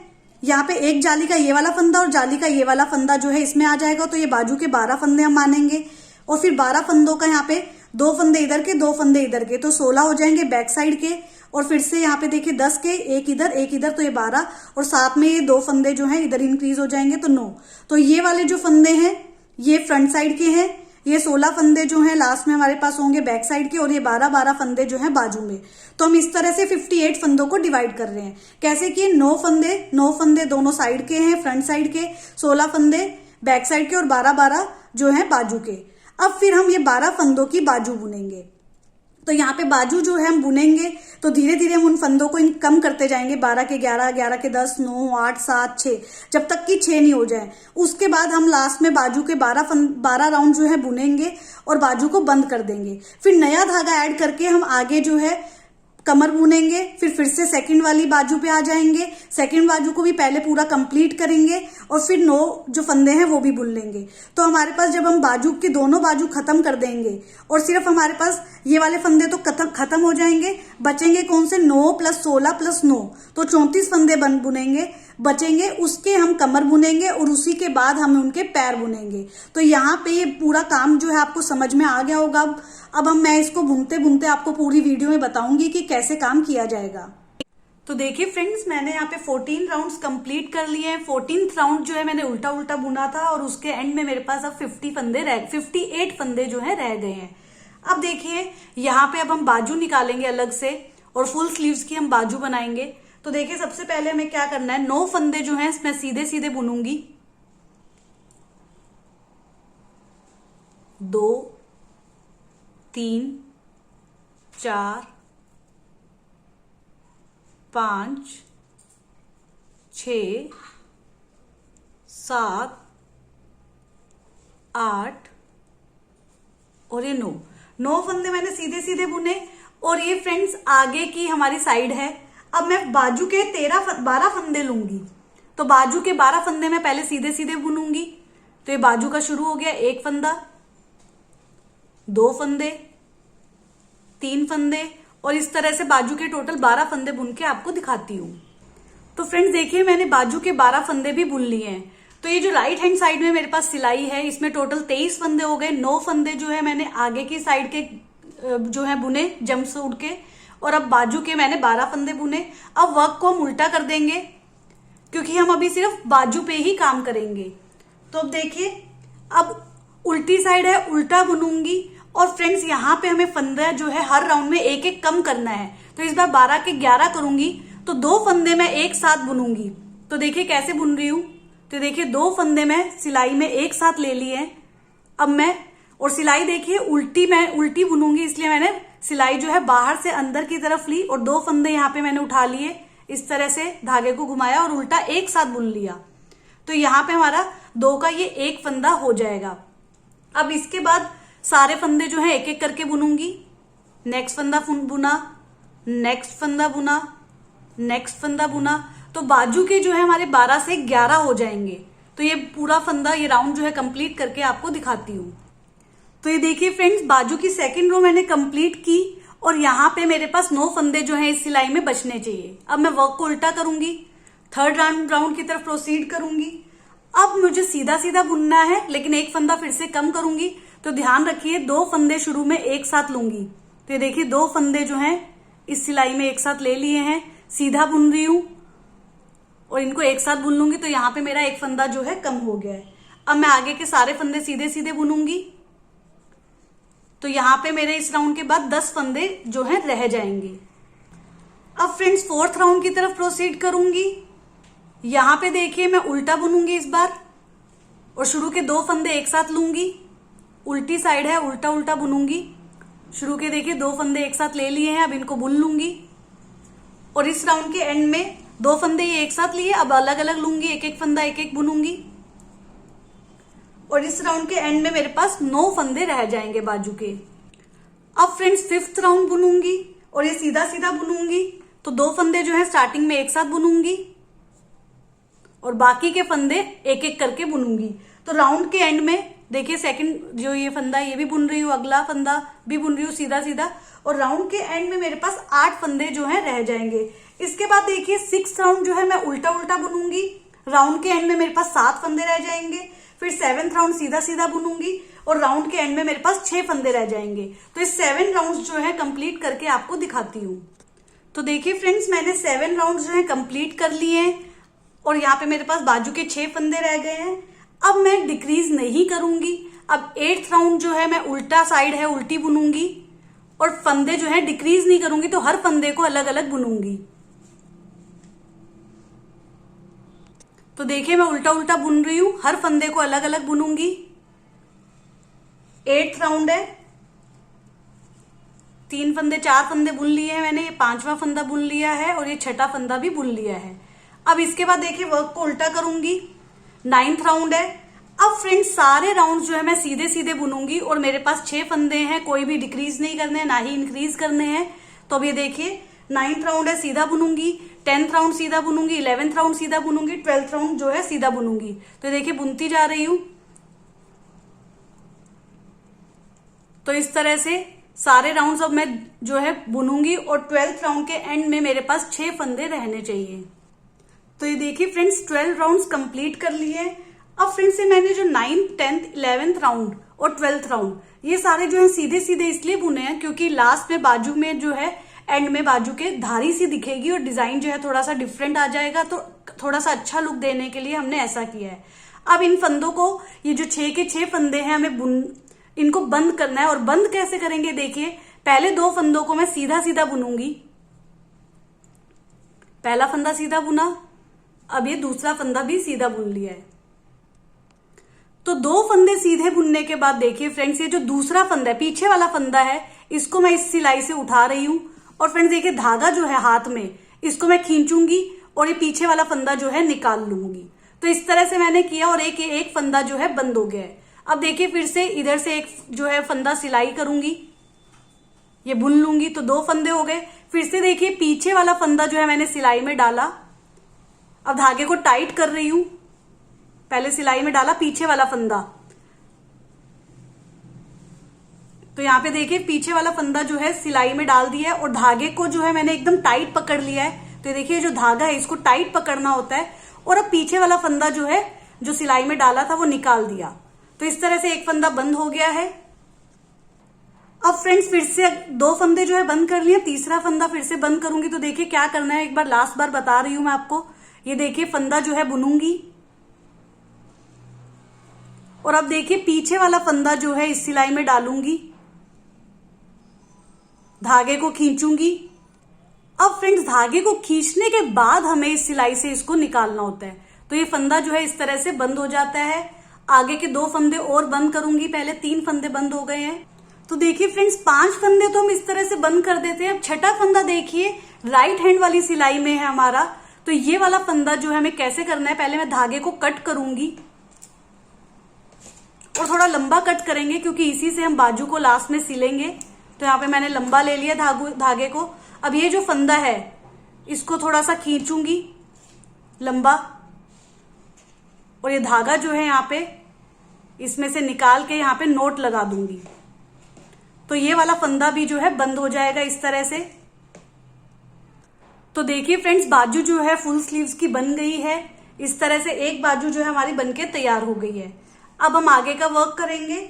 यहाँ पे एक जाली का ये वाला फंदा और जाली का ये वाला फंदा जो है इसमें आ जाएगा। तो ये बाजू के 12 फंदे हम मानेंगे। और फिर 12 फंदों का यहाँ पे 2 फंदे इधर के, 2 फंदे इधर के, तो 16 हो जाएंगे बैक साइड के। और फिर से यहाँ पे देखिए 10 के, एक इधर, तो ये 12, और साथ में ये 2 फंदे जो हैं इधर इंक्रीज हो जाएंगे, तो 9। तो ये वाले जो फंदे हैं ये फ्रंट साइड के हैं। ये 16 फंदे जो हैं लास्ट में हमारे पास होंगे बैक साइड के, और ये 12 फंदे जो हैं बाजू में। तो हम इस तरह से 58 फंदों को डिवाइड कर रहे हैं। कैसे कि 9 फंदे दोनों साइड के हैं, फ्रंट साइड के, 16 फंदे बैक साइड के और 12 जो हैं बाजू के। अब फिर हम ये 12 फंदों की बाजू बुनेंगे। तो यहाँ पे बाजू जो है हम बुनेंगे, तो धीरे धीरे हम उन फंदों को कम करते जाएंगे। 12 के 11, 11 के 10, 9, 8, 7, 6, जब तक कि 6 नहीं हो जाए। उसके बाद हम लास्ट में बाजू के 12 राउंड जो है बुनेंगे और बाजू को बंद कर देंगे। फिर नया धागा ऐड करके हम आगे जो है कमर बुनेंगे। फिर से सेकंड वाली बाजू पे आ जाएंगे, सेकंड बाजू को भी पहले पूरा कंप्लीट करेंगे, और फिर 9 जो फंदे हैं वो भी बुन लेंगे। तो हमारे पास जब हम बाजू के दोनों बाजू खत्म कर देंगे और सिर्फ हमारे पास ये वाले फंदे तो खत्म हो जाएंगे, बचेंगे कौन से 9 + 16 + 9, तो 34 फंदे बुनेंगे बचेंगे। उसके हम कमर बुनेंगे और उसी के बाद हम उनके पैर बुनेंगे। तो यहाँ पे ये पूरा काम जो है आपको समझ में आ गया होगा। अब मैं इसको बुनते बुनते आपको पूरी वीडियो में बताऊंगी कि कैसे काम किया जाएगा। तो देखिए फ्रेंड्स, मैंने यहाँ पे 14 राउंड्स कंप्लीट कर लिए हैं। 14th राउंड जो है मैंने उल्टा उल्टा बुना था और उसके एंड में मेरे पास अब 58 फंदे जो है रह गए हैं। अब देखिए यहाँ पे अब हम बाजू निकालेंगे अलग से और फुल स्लीव्स की हम बाजू बनाएंगे। तो देखिए सबसे पहले हमें क्या करना है, 9 फंदे जो हैं मैं सीधे सीधे बुनूंगी। 2 3 4 5 6 7 8 और ये 9 फंदे मैंने सीधे सीधे बुने। और ये फ्रेंड्स आगे की हमारी साइड है। अब मैं बाजू के 12 फंदे लूंगी। तो बाजू के 12 फंदे मैं पहले सीधे सीधे बुनूंगी। तो ये बाजू का शुरू हो गया, 1 फंदा, 2 फंदे, 3 फंदे और इस तरह से बाजू के टोटल 12 फंदे बुन के आपको दिखाती हूँ। तो फ्रेंड्स देखिए मैंने बाजू के 12 फंदे भी बुन लिए हैं। तो ये जो राइट हैंड साइड में मेरे पास सिलाई है इसमें टोटल 23 फंदे हो गए। 9 फंदे जो है मैंने आगे की साइड के जो है बुने जंप सूट के, और अब बाजू के मैंने 12 फंदे बुने। अब वर्क को हम उल्टा कर देंगे क्योंकि हम अभी सिर्फ बाजू पे ही काम करेंगे। तो अब देखिए अब उल्टी साइड है, उल्टा बुनूंगी। और फ्रेंड्स यहाँ पे हमें फंदा जो है हर राउंड में एक एक कम करना है। तो इस बार 12 के 11 करूंगी। तो 2 फंदे मैं एक साथ बुनूंगी। तो देखिए कैसे बुन रही हूं। तो देखिए 2 फंदे मैं सिलाई में एक साथ ले लिए हैं। अब मैं और सिलाई देखिए उल्टी बुनूंगी, इसलिए मैंने सिलाई जो है बाहर से अंदर की तरफ ली और 2 फंदे यहाँ पे मैंने उठा लिए। इस तरह से धागे को घुमाया और उल्टा एक साथ बुन लिया। तो यहाँ पे हमारा 2 का ये 1 फंदा हो जाएगा। अब इसके बाद सारे फंदे जो है एक एक करके बुनूंगी। नेक्स्ट फंदा बुना, नेक्स्ट फंदा बुना, नेक्स्ट फंदा बुना। तो बाजू के जो है हमारे 12 से 11 हो जाएंगे। तो ये पूरा फंदा ये राउंड जो है कंप्लीट करके आपको दिखाती हूँ। तो ये देखिए फ्रेंड्स बाजू की सेकंड रो मैंने कंप्लीट की और यहाँ पे मेरे पास 9 फंदे जो है इस सिलाई में बचने चाहिए। अब मैं वर्क को उल्टा करूंगी, थर्ड राउंड की तरफ प्रोसीड करूंगी। अब मुझे सीधा सीधा बुनना है लेकिन एक फंदा फिर से कम करूंगी। तो ध्यान रखिए 2 फंदे शुरू में एक साथ लूंगी। तो ये देखिए 2 फंदे जो हैं इस सिलाई में एक साथ ले लिए हैं, सीधा बुन रही हूं और इनको एक साथ बुन लूंगी। तो यहाँ पे मेरा 1 फंदा जो है कम हो गया है। अब मैं आगे के सारे फंदे सीधे सीधे बुनूंगी। तो यहाँ पे मेरे इस राउंड के बाद 10 फंदे जो है रह जाएंगे। अब फ्रेंड्स 4th राउंड की तरफ प्रोसीड करूंगी। यहाँ पे देखिए मैं उल्टा बुनूंगी इस बार और शुरू के 2 फंदे एक साथ लूंगी। उल्टी साइड है, उल्टा उल्टा बुनूंगी। शुरू के देखिए 2 फंदे एक साथ ले लिए हैं, अब इनको बुन लूंगी। और इस राउंड के एंड में 2 फंदे ये एक साथ लिए, अब अलग अलग लूंगी, एक एक फंदा एक एक बुनूंगी। और इस राउंड के एंड में मेरे पास 9 फंदे रह जाएंगे बाजू के। अब फ्रेंड्स 5th राउंड बुनूंगी और ये सीधा सीधा बुनूंगी। तो 2 फंदे जो है स्टार्टिंग में एक साथ बुनूंगी और बाकी के फंदे एक एक करके बुनूंगी। तो राउंड के एंड में देखिए सेकंड जो ये फंदा ये भी बुन रही हूँ, अगला फंदा भी बुन रही हूँ सीधा सीधा। और राउंड के एंड में मेरे पास 8 फंदे जो है रह जाएंगे। इसके बाद देखिए 6th राउंड जो है मैं उल्टा उल्टा बुनूंगी। राउंड के एंड में मेरे पास 7 फंदे रह जाएंगे। फिर 7th राउंड सीधा सीधा बुनूंगी और राउंड के एंड में मेरे पास 6 फंदे रह जाएंगे। तो इस 7 राउंड जो है कंप्लीट करके आपको दिखाती हूँ। तो देखिए फ्रेंड्स मैंने 7 राउंड जो है कंप्लीट कर लिए हैं और यहाँ पे मेरे पास बाजू के 6 फंदे रह गए हैं। अब मैं डिक्रीज नहीं करूंगी। अब 8th राउंड जो है मैं उल्टा साइड है उल्टी बुनूंगी और फंदे जो है डिक्रीज नहीं करूंगी। तो हर फंदे को अलग अलग बुनूंगी। तो देखिए मैं उल्टा उल्टा बुन रही हूं, हर फंदे को अलग अलग बुनूंगी। 8th राउंड है, 3 फंदे 4 फंदे बुन लिए हैं मैंने, ये 5वां फंदा बुन लिया है और ये 6ठा फंदा भी बुन लिया है। अब इसके बाद देखिए वर्क को उल्टा करूंगी। 9th राउंड है। अब फ्रेंड्स सारे राउंड जो है मैं सीधे सीधे बुनूंगी और मेरे पास 6 फंदे हैं, कोई भी डिक्रीज नहीं करने हैं ना ही इंक्रीज करने हैं। तो अब ये देखिए 9th राउंड है, सीधा बुनूंगी। 10th राउंड सीधा बुनूंगी, 11th राउंड सीधा बुनूंगी, 12th राउंड जो है सीधा बुनूंगी। तो देखिए बुनती जा रही हूं। तो इस तरह से सारे राउंड्स अब मैं जो है बुनूंगी और 12th राउंड के एंड में मेरे पास 6 फंदे रहने चाहिए। तो ये देखिए फ्रेंड्स 12 राउंड्स कंप्लीट कर लिए। अब फ्रेंड्स ये मैंने जो 9th 10th 11th राउंड और 12th राउंड ये सारे जो है सीधे सीधे इसलिए बुने हैं क्योंकि लास्ट में बाजू में जो है एंड में बाजू के धारी सी दिखेगी और डिजाइन जो है थोड़ा सा डिफरेंट आ जाएगा, तो थोड़ा सा अच्छा लुक देने के लिए हमने ऐसा किया है। अब इन फंदों को, ये जो 6 के 6 फंदे हैं, हमें इनको बंद करना है। और बंद कैसे करेंगे देखिए, पहले 2 फंदों को मैं सीधा सीधा बुनूंगी। पहला फंदा सीधा बुना, अब ये दूसरा फंदा भी सीधा बुन लिया है। तो 2 फंदे सीधे बुनने के बाद देखिए फ्रेंड्स, ये जो दूसरा फंदा है, पीछे वाला फंदा है, इसको मैं इस सिलाई से उठा रही हूं। और फ्रेंड्स देखिए धागा जो है हाथ में, इसको मैं खींचूंगी और ये पीछे वाला फंदा जो है निकाल लूंगी। तो इस तरह से मैंने किया और एक फंदा जो है बंद हो गया है। अब देखिए फिर से इधर से एक जो है फंदा सिलाई करूंगी, ये बुन लूंगी, तो 2 फंदे हो गए। फिर से देखिए पीछे वाला फंदा जो है मैंने सिलाई में डाला। अब धागे को टाइट कर रही हूं, पहले सिलाई में डाला पीछे वाला फंदा, तो यहां पे देखिए पीछे वाला फंदा जो है सिलाई में डाल दिया है और धागे को जो है मैंने एकदम टाइट पकड़ लिया है। तो देखिए जो धागा है इसको टाइट पकड़ना होता है। और अब पीछे वाला फंदा जो है जो सिलाई में डाला था वो निकाल दिया। तो इस तरह से एक फंदा बंद हो गया है। अब फ्रेंड्स फिर से 2 फंदे जो है बंद कर लिए, तीसरा फंदा फिर से बंद करूंगी। तो देखिए क्या करना है, एक बार लास्ट बार बता रही हूं मैं आपको। ये देखिए फंदा जो है बुनूंगी और अब देखिए पीछे वाला फंदा जो है इस सिलाई में डालूंगी, धागे को खींचूंगी। अब फ्रेंड्स धागे को खींचने के बाद हमें इस सिलाई से इसको निकालना होता है। तो ये फंदा जो है इस तरह से बंद हो जाता है। आगे के 2 फंदे और बंद करूंगी, पहले 3 फंदे बंद हो गए हैं। तो देखिए फ्रेंड्स 5 फंदे तो हम इस तरह से बंद कर देते हैं। अब छठा फंदा देखिए राइट हैंड वाली सिलाई में है हमारा। तो ये वाला फंदा जो है हमें कैसे करना है, पहले मैं धागे को कट करूंगी और थोड़ा लंबा कट करेंगे क्योंकि इसी से हम बाजू को लास्ट में सिलेंगे। तो यहाँ पे मैंने लंबा ले लिया धागे को। अब ये जो फंदा है इसको थोड़ा सा खींचूंगी लंबा और ये धागा जो है यहाँ पे इसमें से निकाल के यहाँ पे नोट लगा दूंगी। तो ये वाला फंदा भी जो है बंद हो जाएगा इस तरह से। तो देखिए फ्रेंड्स बाजू जो है फुल स्लीव्स की बन गई है। इस तरह से एक बाजू जो है हमारी बनके तैयार हो गई है। अब हम आगे का वर्क करेंगे।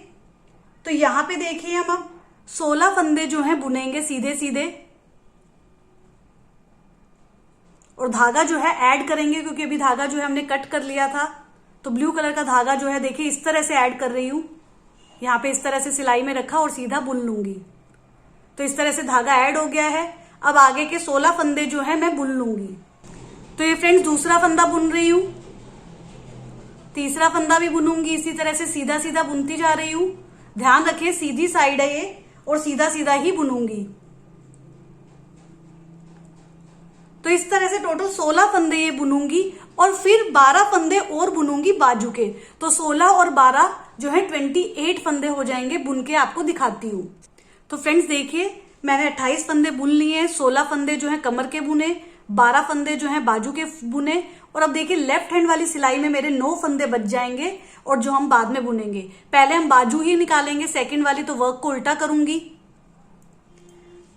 तो यहां पे देखिए हम अब 16 फंदे जो हैं बुनेंगे सीधे सीधे और धागा जो है ऐड करेंगे क्योंकि अभी धागा जो है हमने कट कर लिया था। तो ब्लू कलर का धागा जो है देखिए इस तरह से ऐड कर रही हूं, यहां पे इस तरह से सिलाई में रखा और सीधा बुन लूंगी। तो इस तरह से धागा ऐड हो गया है। अब आगे के 16 फंदे जो है मैं बुन लूंगी। तो ये फ्रेंड्स दूसरा फंदा बुन रही हूं, तीसरा फंदा भी बुनूंगी। इसी तरह से सीधा सीधा बुनती जा रही हूं। ध्यान रखिए सीधी साइड है ये और सीधा सीधा ही बुनूंगी। तो इस तरह से टोटल 16 फंदे ये बुनूंगी और फिर 12 फंदे और बुनूंगी बाजू के। तो 16 और 12 जो है 28 फंदे हो जाएंगे। बुन के आपको दिखाती हूं। तो फ्रेंड्स देखिए मैंने 28 फंदे बुन लिए, 16 फंदे जो है कमर के बुने, 12 फंदे जो है बाजू के बुने और अब देखिए लेफ्ट हैंड वाली सिलाई में मेरे 9 फंदे बच जाएंगे और जो हम बाद में बुनेंगे। पहले हम बाजू ही निकालेंगे, सेकंड वाली तो वर्क को उल्टा करूंगी।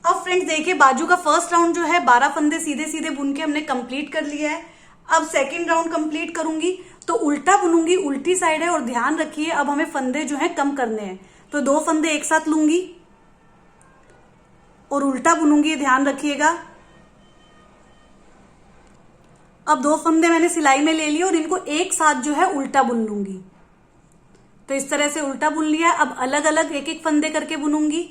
अब फ्रेंड्स देखिए बाजू का फर्स्ट राउंड जो है 12 फंदे सीधे सीधे बुन के हमने कंप्लीट कर लिया है। अब सेकंड राउंड कंप्लीट करूंगी तो उल्टा बुनूंगी, उल्टी साइड है। और ध्यान रखिए अब हमें फंदे जो है कम करने हैं। तो 2 फंदे एक साथ लूंगी और उल्टा बुनूंगी, ध्यान रखिएगा। अब 2 फंदे मैंने सिलाई में ले लिए और इनको एक साथ जो है उल्टा बुन लूंगी। तो इस तरह से उल्टा बुन लिया। अब अलग अलग एक एक फंदे करके बुनूंगी।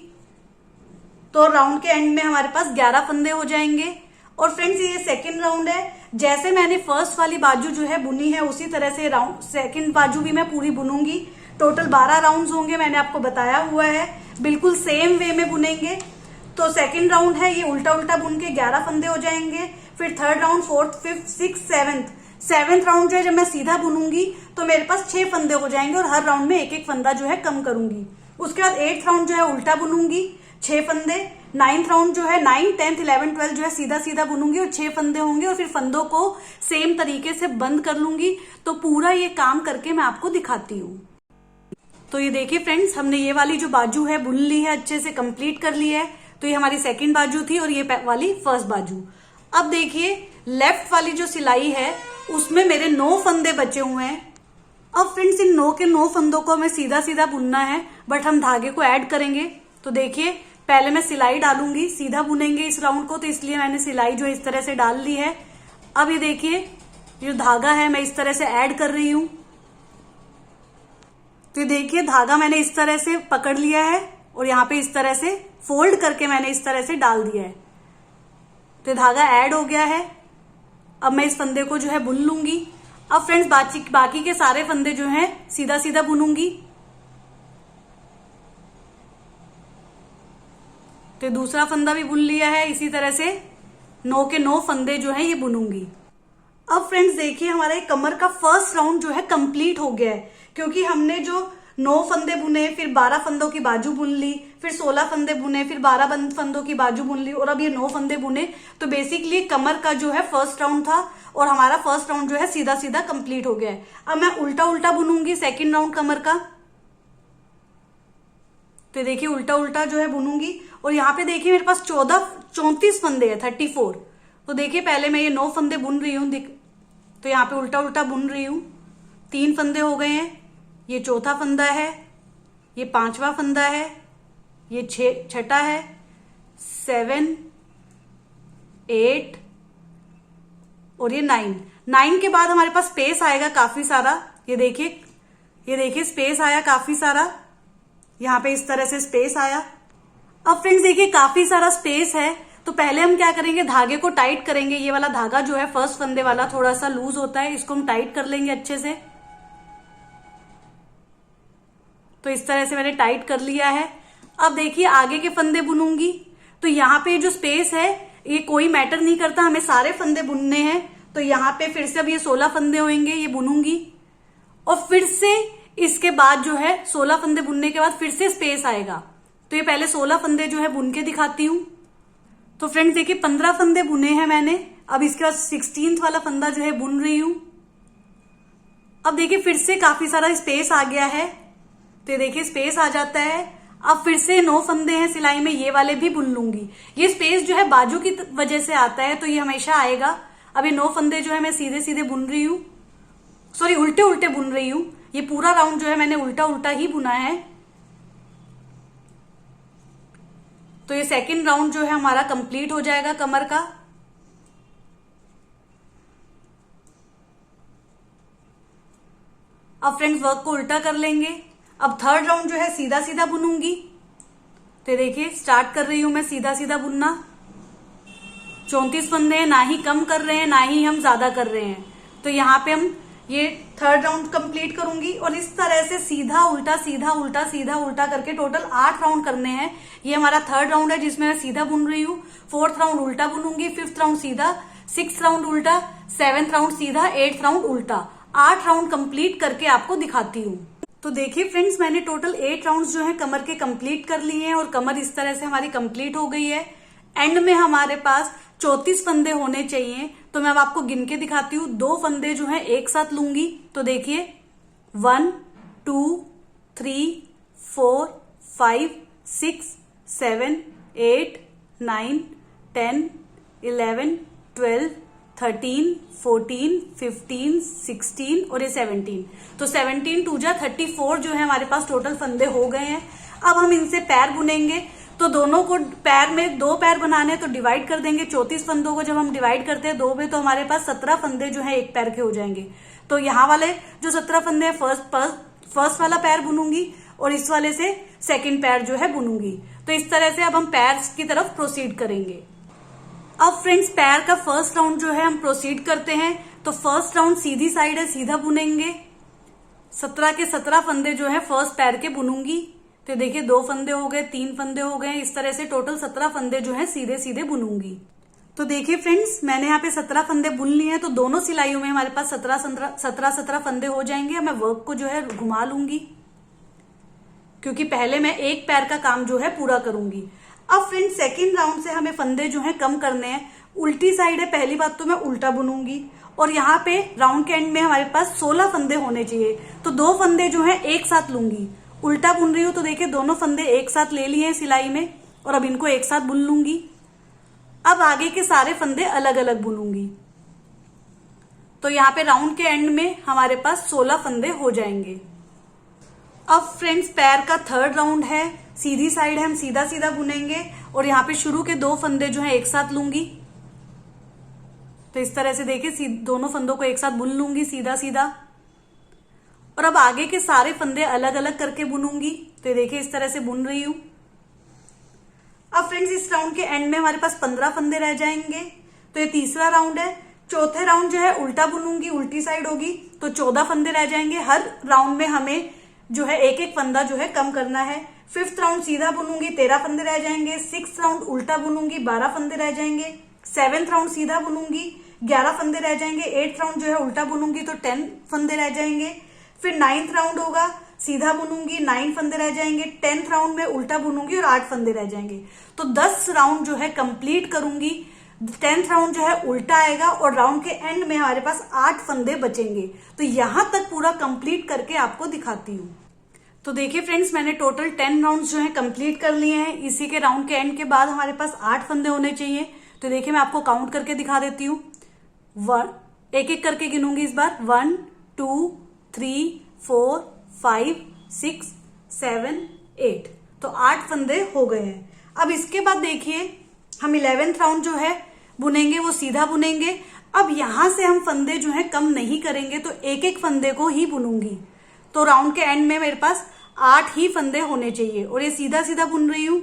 तो राउंड के एंड में हमारे पास 11 फंदे हो जाएंगे। और फ्रेंड्स ये सेकंड राउंड है। जैसे मैंने फर्स्ट वाली बाजू जो है बुनी है उसी तरह से राउंड सेकंड बाजू भी मैं पूरी बुनूंगी। टोटल 12 राउंड्स होंगे, मैंने आपको बताया हुआ है। बिल्कुल सेम वे में बुनेंगे। तो सेकंड राउंड है ये उल्टा उल्टा बुन के 11 फंदे हो जाएंगे। फिर third round, fourth, fifth, six, seventh round जो है जब मैं सीधा बुनूंगी तो मेरे पास 6 फंदे हो जाएंगे और हर राउंड में एक एक फंदा जो है कम करूंगी। उसके बाद 8th राउंड जो है उल्टा बुनूंगी, 6 फंदे। 9th राउंड जो है 9, 10th, 11, 12 जो है सीधा सीधा बुनूंगी और 6 फंदे होंगे और फिर फंदों को सेम तरीके से बंद कर लूंगी। तो पूरा ये काम करके मैं आपको दिखाती हूँ। तो ये देखिए फ्रेंड्स, हमने ये वाली जो बाजू है बुन ली है, अच्छे से कंप्लीट कर ली है। तो ये हमारी सेकंड बाजू थी और ये वाली फर्स्ट बाजू। अब देखिए लेफ्ट वाली जो सिलाई है उसमें मेरे 9 फंदे बचे हुए हैं। अब फ्रेंड्स इन 9 के 9 फंदों को हमें सीधा सीधा बुनना है, बट हम धागे को ऐड करेंगे। तो देखिए पहले मैं सिलाई डालूंगी, सीधा बुनेंगे इस राउंड को, तो इसलिए मैंने सिलाई जो इस तरह से डाल ली है। अब ये देखिए जो धागा है मैं इस तरह से ऐड कर रही हूं। तो देखिए धागा मैंने इस तरह से पकड़ लिया है और यहाँ पे इस तरह से फोल्ड करके मैंने इस तरह से डाल दिया है। तो धागा ऐड हो गया है। अब मैं इस फंदे को जो है बुन लूंगी। अब फ्रेंड्स बाकी के सारे फंदे जो हैं सीधा सीधा बुनूंगी। तो दूसरा फंदा भी बुन लिया है, इसी तरह से 9 के 9 फंदे जो हैं ये बुनूंगी। अब फ्रेंड्स देखिए हमारा कमर का फर्स्ट राउंड जो है कंप्लीट हो गया है, क्योंकि हमने जो 9 फंदे बुने, फिर 12 फंदों की बाजू बुन ली, फिर 16 फंदे बुने, फिर 12 फंदों की बाजू बुन ली और अब ये 9 फंदे बुने। तो बेसिकली कमर का जो है फर्स्ट राउंड था और हमारा फर्स्ट राउंड जो है सीधा सीधा कंप्लीट हो गया है। अब मैं उल्टा उल्टा बुनूंगी सेकेंड राउंड कमर का। तो देखिए उल्टा उल्टा जो है बुनूंगी और यहाँ पे देखिए मेरे पास 34 फंदे है, 34। तो देखिए पहले मैं ये 9 फंदे बुन रही हूँ, तो यहाँ पे उल्टा उल्टा बुन रही हूँ। 3 फंदे हो गए हैं, ये चौथा फंदा है, ये 5वां फंदा है, ये छठा है, 7, 8 और ये 9 के बाद हमारे पास स्पेस आएगा काफी सारा। ये देखिए स्पेस आया काफी सारा, यहाँ पे इस तरह से स्पेस आया। अब फ्रेंड्स देखिए काफी सारा स्पेस है, तो पहले हम क्या करेंगे, धागे को टाइट करेंगे। ये वाला धागा जो है फर्स्ट फंदे वाला थोड़ा सा लूज होता है, इसको हम टाइट कर लेंगे अच्छे से। तो इस तरह से मैंने टाइट कर लिया है। अब देखिए आगे के फंदे बुनूंगी। तो यहाँ पे जो स्पेस है ये कोई मैटर नहीं करता, हमें सारे फंदे बुनने हैं। तो यहाँ पे फिर से अब ये 16 फंदे होंगे, ये बुनूंगी और फिर से इसके बाद जो है 16 फंदे बुनने के बाद फिर से स्पेस आएगा। तो ये पहले 16 फंदे जो है बुन के दिखाती हूँ। तो फ्रेंड्स देखिए 15 फंदे बुने हैं मैंने। अब इसके बाद 16th वाला फंदा जो है बुन रही हूं। अब देखिए फिर से काफी सारा स्पेस आ गया है, तो देखिए स्पेस आ जाता है। अब फिर से 9 फंदे हैं सिलाई में, ये वाले भी बुन लूंगी। ये स्पेस जो है बाजू की वजह से आता है, तो ये हमेशा आएगा। अब ये 9 फंदे जो है मैं सीधे सीधे बुन रही हूँ, सॉरी उल्टे उल्टे बुन रही हूँ। ये पूरा राउंड जो है मैंने उल्टा उल्टा ही बुना है। तो ये सेकंड राउंड जो है हमारा कंप्लीट हो जाएगा कमर का। अब फ्रेंड्स वर्क को उल्टा कर लेंगे। अब थर्ड राउंड जो है सीधा सीधा बुनूंगी। तो देखिए स्टार्ट कर रही हूं मैं सीधा सीधा बुनना। 34 फंदे हैं, ना ही कम कर रहे हैं ना ही हम ज्यादा कर रहे हैं। तो यहाँ पे हम ये थर्ड राउंड कंप्लीट करूंगी और इस तरह से सीधा उल्टा सीधा उल्टा सीधा उल्टा करके टोटल 8 राउंड करने हैं। ये हमारा थर्ड राउंड है जिसमें मैं सीधा बुन रही हूँ। 4th राउंड उल्टा बुनूंगी, 5th राउंड सीधा, 6th राउंड उल्टा, 7th राउंड सीधा, 8th राउंड उल्टा। 8 राउंड कंप्लीट करके आपको दिखाती हूँ। तो देखिए फ्रेंड्स मैंने टोटल 8 राउंड्स जो है कमर के कंप्लीट कर लिए हैं और कमर इस तरह से हमारी कंप्लीट हो गई है। एंड में हमारे पास 34 फंदे होने चाहिए, तो मैं अब आपको गिन के दिखाती हूँ। 2 फंदे जो हैं एक साथ लूंगी। तो देखिए 1 2 3 4 5 6 7 8 9 10 11 12 13 14 15 16 और ये 17। तो 17 2 जा 34 जो है हमारे पास टोटल फंदे हो गए हैं। अब हम इनसे पैर बुनेंगे। तो दोनों को पैर में 2 पैर बनाने तो डिवाइड कर देंगे। 34 फंदों को जब हम डिवाइड करते हैं 2 में, तो हमारे पास 17 फंदे जो है एक पैर के हो जाएंगे। तो यहाँ वाले जो 17 फंदे हैं फर्स्ट वाला पैर बुनूंगी और इस वाले से सेकंड पैर जो है बुनूंगी। तो इस तरह से अब हम पैर की तरफ प्रोसीड करेंगे। अब फ्रेंड्स पैर का फर्स्ट राउंड जो है हम प्रोसीड करते हैं। तो फर्स्ट राउंड सीधी साइड है, सीधा बुनेंगे। 17 के 17 फंदे जो है फर्स्ट पैर के बुनूंगी। तो देखिए 2 फंदे हो गए, 3 फंदे हो गए, इस तरह से टोटल 17 फंदे जो है सीधे सीधे बुनूंगी। तो देखिए फ्रेंड्स मैंने यहाँ पे 17 फंदे बुन लिए हैं। तो दोनों सिलाइयों में हमारे पास 17 फंदे हो जाएंगे। मैं वर्क को जो है घुमा लूंगी, क्योंकि पहले मैं एक पैर का काम जो है पूरा करूंगी। अब फ्रेंड्स सेकेंड राउंड से हमें फंदे जो है कम करने हैं। उल्टी साइड है, पहली बात तो मैं उल्टा बुनूंगी और यहाँ पे राउंड के एंड में हमारे पास 16 फंदे होने चाहिए। तो 2 फंदे जो है एक साथ लूंगी उल्टा बुन रही हूं तो देखिए दोनों फंदे एक साथ ले लिए हैं सिलाई में और अब इनको एक साथ बुन लूंगी। अब आगे के सारे फंदे अलग अलग बुनूंगी। तो यहाँ पे राउंड के एंड में हमारे पास 16 फंदे हो जाएंगे। अब फ्रेंड्स पैर का थर्ड राउंड है, सीधी साइड है, हम सीधा सीधा बुनेंगे और यहाँ पे शुरू के 2 फंदे जो है एक साथ लूंगी। तो इस तरह से देखिए दोनों फंदों को एक साथ बुन लूंगी सीधा सीधा। और अब आगे के सारे फंदे अलग अलग करके बुनूंगी। तो देखिए इस तरह से बुन रही हूं। अब फ्रेंड्स इस राउंड के एंड में हमारे पास 15 फंदे रह जाएंगे। तो ये तीसरा राउंड है। चौथे राउंड जो है उल्टा बुनूंगी, उल्टी साइड होगी, तो 14 फंदे रह जाएंगे। हर राउंड में हमें जो है एक एक फंदा जो है कम करना है। 5th राउंड सीधा बुनूंगी, 13 फंदे रह जाएंगे। 6th राउंड उल्टा बुनूंगी, 12 फंदे रह जाएंगे। 7th राउंड सीधा बुनूंगी, 11 फंदे रह जाएंगे। 8th राउंड जो है उल्टा बुनूंगी तो 10 फंदे रह जाएंगे। फिर 9th राउंड होगा, सीधा बुनूंगी, 9 फंदे रह जाएंगे। 10th राउंड में उल्टा बुनूंगी और 8 फंदे रह जाएंगे। तो 10 राउंड जो है कंप्लीट करूंगी। 10th राउंड जो है उल्टा आएगा और राउंड के एंड में हमारे पास 8 फंदे बचेंगे। तो यहां तक पूरा कंप्लीट करके आपको दिखाती हूँ। तो देखिए फ्रेंड्स मैंने टोटल 10 राउंड जो है कंप्लीट कर लिए हैं। इसी के राउंड के एंड के बाद हमारे पास 8 फंदे होने चाहिए। तो देखिए मैं आपको काउंट करके दिखा देती हूँ। एक एक करके गिनूंगी इस बार। 1 2 3 4 5 6 7 8। तो 8 फंदे हो गए हैं। अब इसके बाद देखिए हम 11th राउंड जो है बुनेंगे, वो सीधा बुनेंगे। अब यहां से हम फंदे जो है कम नहीं करेंगे, तो एक एक फंदे को ही बुनूंगी। तो राउंड के एंड में मेरे पास 8 ही फंदे होने चाहिए और ये सीधा सीधा बुन रही हूं।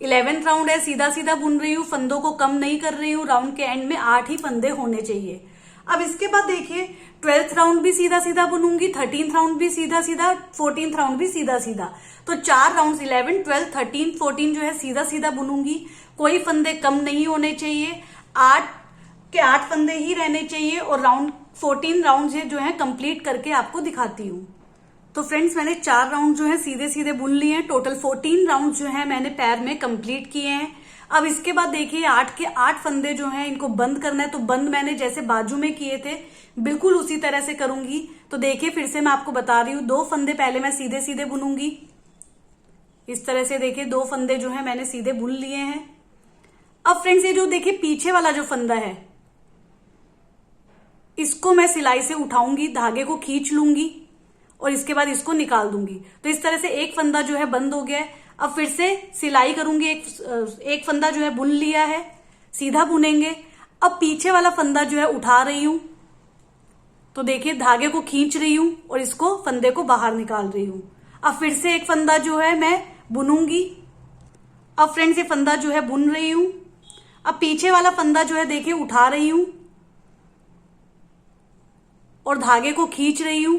11th राउंड है, सीधा सीधा बुन रही हूँ, फंदों को कम नहीं कर रही हूँ। राउंड के एंड में 8 ही फंदे होने चाहिए। अब इसके बाद देखिए 12th राउंड भी सीधा सीधा बुनूंगी, 13th राउंड भी सीधा सीधा, 14th राउंड भी सीधा सीधा। तो 4 राउंड 11, 12, 13, 14 जो है सीधा सीधा बुनूंगी। कोई फंदे कम नहीं होने चाहिए, 8 के 8 फंदे ही रहने चाहिए। और राउंड 14 राउंड जो है कंप्लीट करके आपको दिखाती हूँ। तो फ्रेंड्स मैंने 4 राउंड जो है सीधे सीधे बुन लिए हैं। टोटल 14 राउंड जो है मैंने पैर में कंप्लीट किए हैं। अब इसके बाद देखिए 8 के 8 फंदे जो हैं इनको बंद करना है। तो बंद मैंने जैसे बाजू में किए थे बिल्कुल उसी तरह से करूंगी। तो देखिए फिर से मैं आपको बता रही हूँ, 2 फंदे पहले मैं सीधे सीधे बुनूंगी। इस तरह से देखिए 2 फंदे जो है मैंने सीधे बुन लिए हैं। अब फ्रेंड्स ये जो देखिए पीछे वाला जो फंदा है इसको मैं सिलाई से उठाऊंगी, धागे को खींच लूंगी और इसके बाद इसको निकाल दूंगी। तो इस तरह से एक फंदा जो है बंद हो गया है। अब फिर से सिलाई करूंगी। एक फंदा जो है बुन लिया है, सीधा बुनेंगे। अब पीछे वाला फंदा जो है उठा रही हूं। तो देखिए धागे को खींच रही हूं और इसको फंदे को बाहर निकाल रही हूं। अब फिर से एक फंदा जो है मैं बुनूंगी। अब फ्रेंड्स ये फंदा जो है बुन रही हूं। अब पीछे वाला फंदा जो है देखिए उठा रही हूं और धागे को खींच रही हूं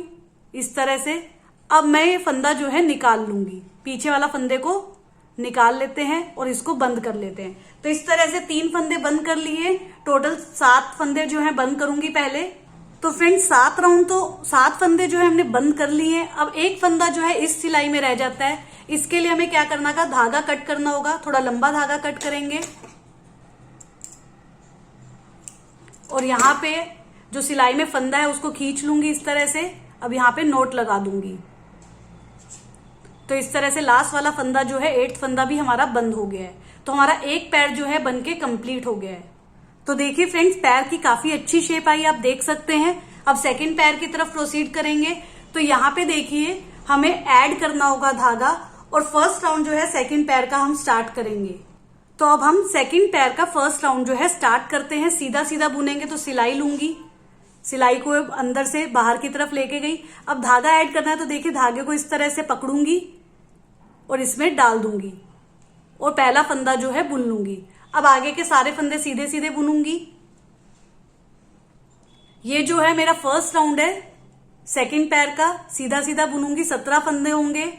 इस तरह से। अब मैं ये फंदा जो है निकाल लूंगी। पीछे वाला फंदे को निकाल लेते हैं और इसको बंद कर लेते हैं। तो इस तरह से 3 फंदे बंद कर लिए। टोटल 7 फंदे जो है बंद करूंगी पहले। तो फ्रेंड्स 7 राउंड तो 7 फंदे जो है हमने बंद कर लिए हैं। अब एक फंदा जो है इस सिलाई में रह जाता है। इसके लिए हमें क्या करना होगा, धागा कट करना होगा। थोड़ा लंबा धागा कट करेंगे और यहाँ पे जो सिलाई में फंदा है उसको खींच लूंगी इस तरह से। अब यहाँ पे नोट लगा दूंगी। तो इस तरह से लास्ट वाला फंदा जो है 8th फंदा भी हमारा बंद हो गया है। तो हमारा एक पैर जो है बनके कंप्लीट हो गया है। तो देखिए फ्रेंड्स पैर की काफी अच्छी शेप आई, आप देख सकते हैं। अब सेकंड पैर की तरफ प्रोसीड करेंगे। तो यहाँ पे देखिए हमें ऐड करना होगा धागा और फर्स्ट राउंड जो है सेकंड पैर का हम स्टार्ट करेंगे। तो अब हम सेकंड पैर का फर्स्ट राउंड जो है स्टार्ट करते हैं। सीधा सीधा बुनेंगे। तो सिलाई लूंगी, सिलाई को अंदर से बाहर की तरफ लेके गई। अब धागा ऐड करना है। तो देखिए धागे को इस तरह से पकड़ूंगी और इसमें डाल दूंगी और पहला फंदा जो है बुन लूंगी। अब आगे के सारे फंदे सीधे सीधे बुनूंगी। ये जो है मेरा फर्स्ट राउंड है सेकंड पैर का, सीधा सीधा बुनूंगी। 17 फंदे होंगे।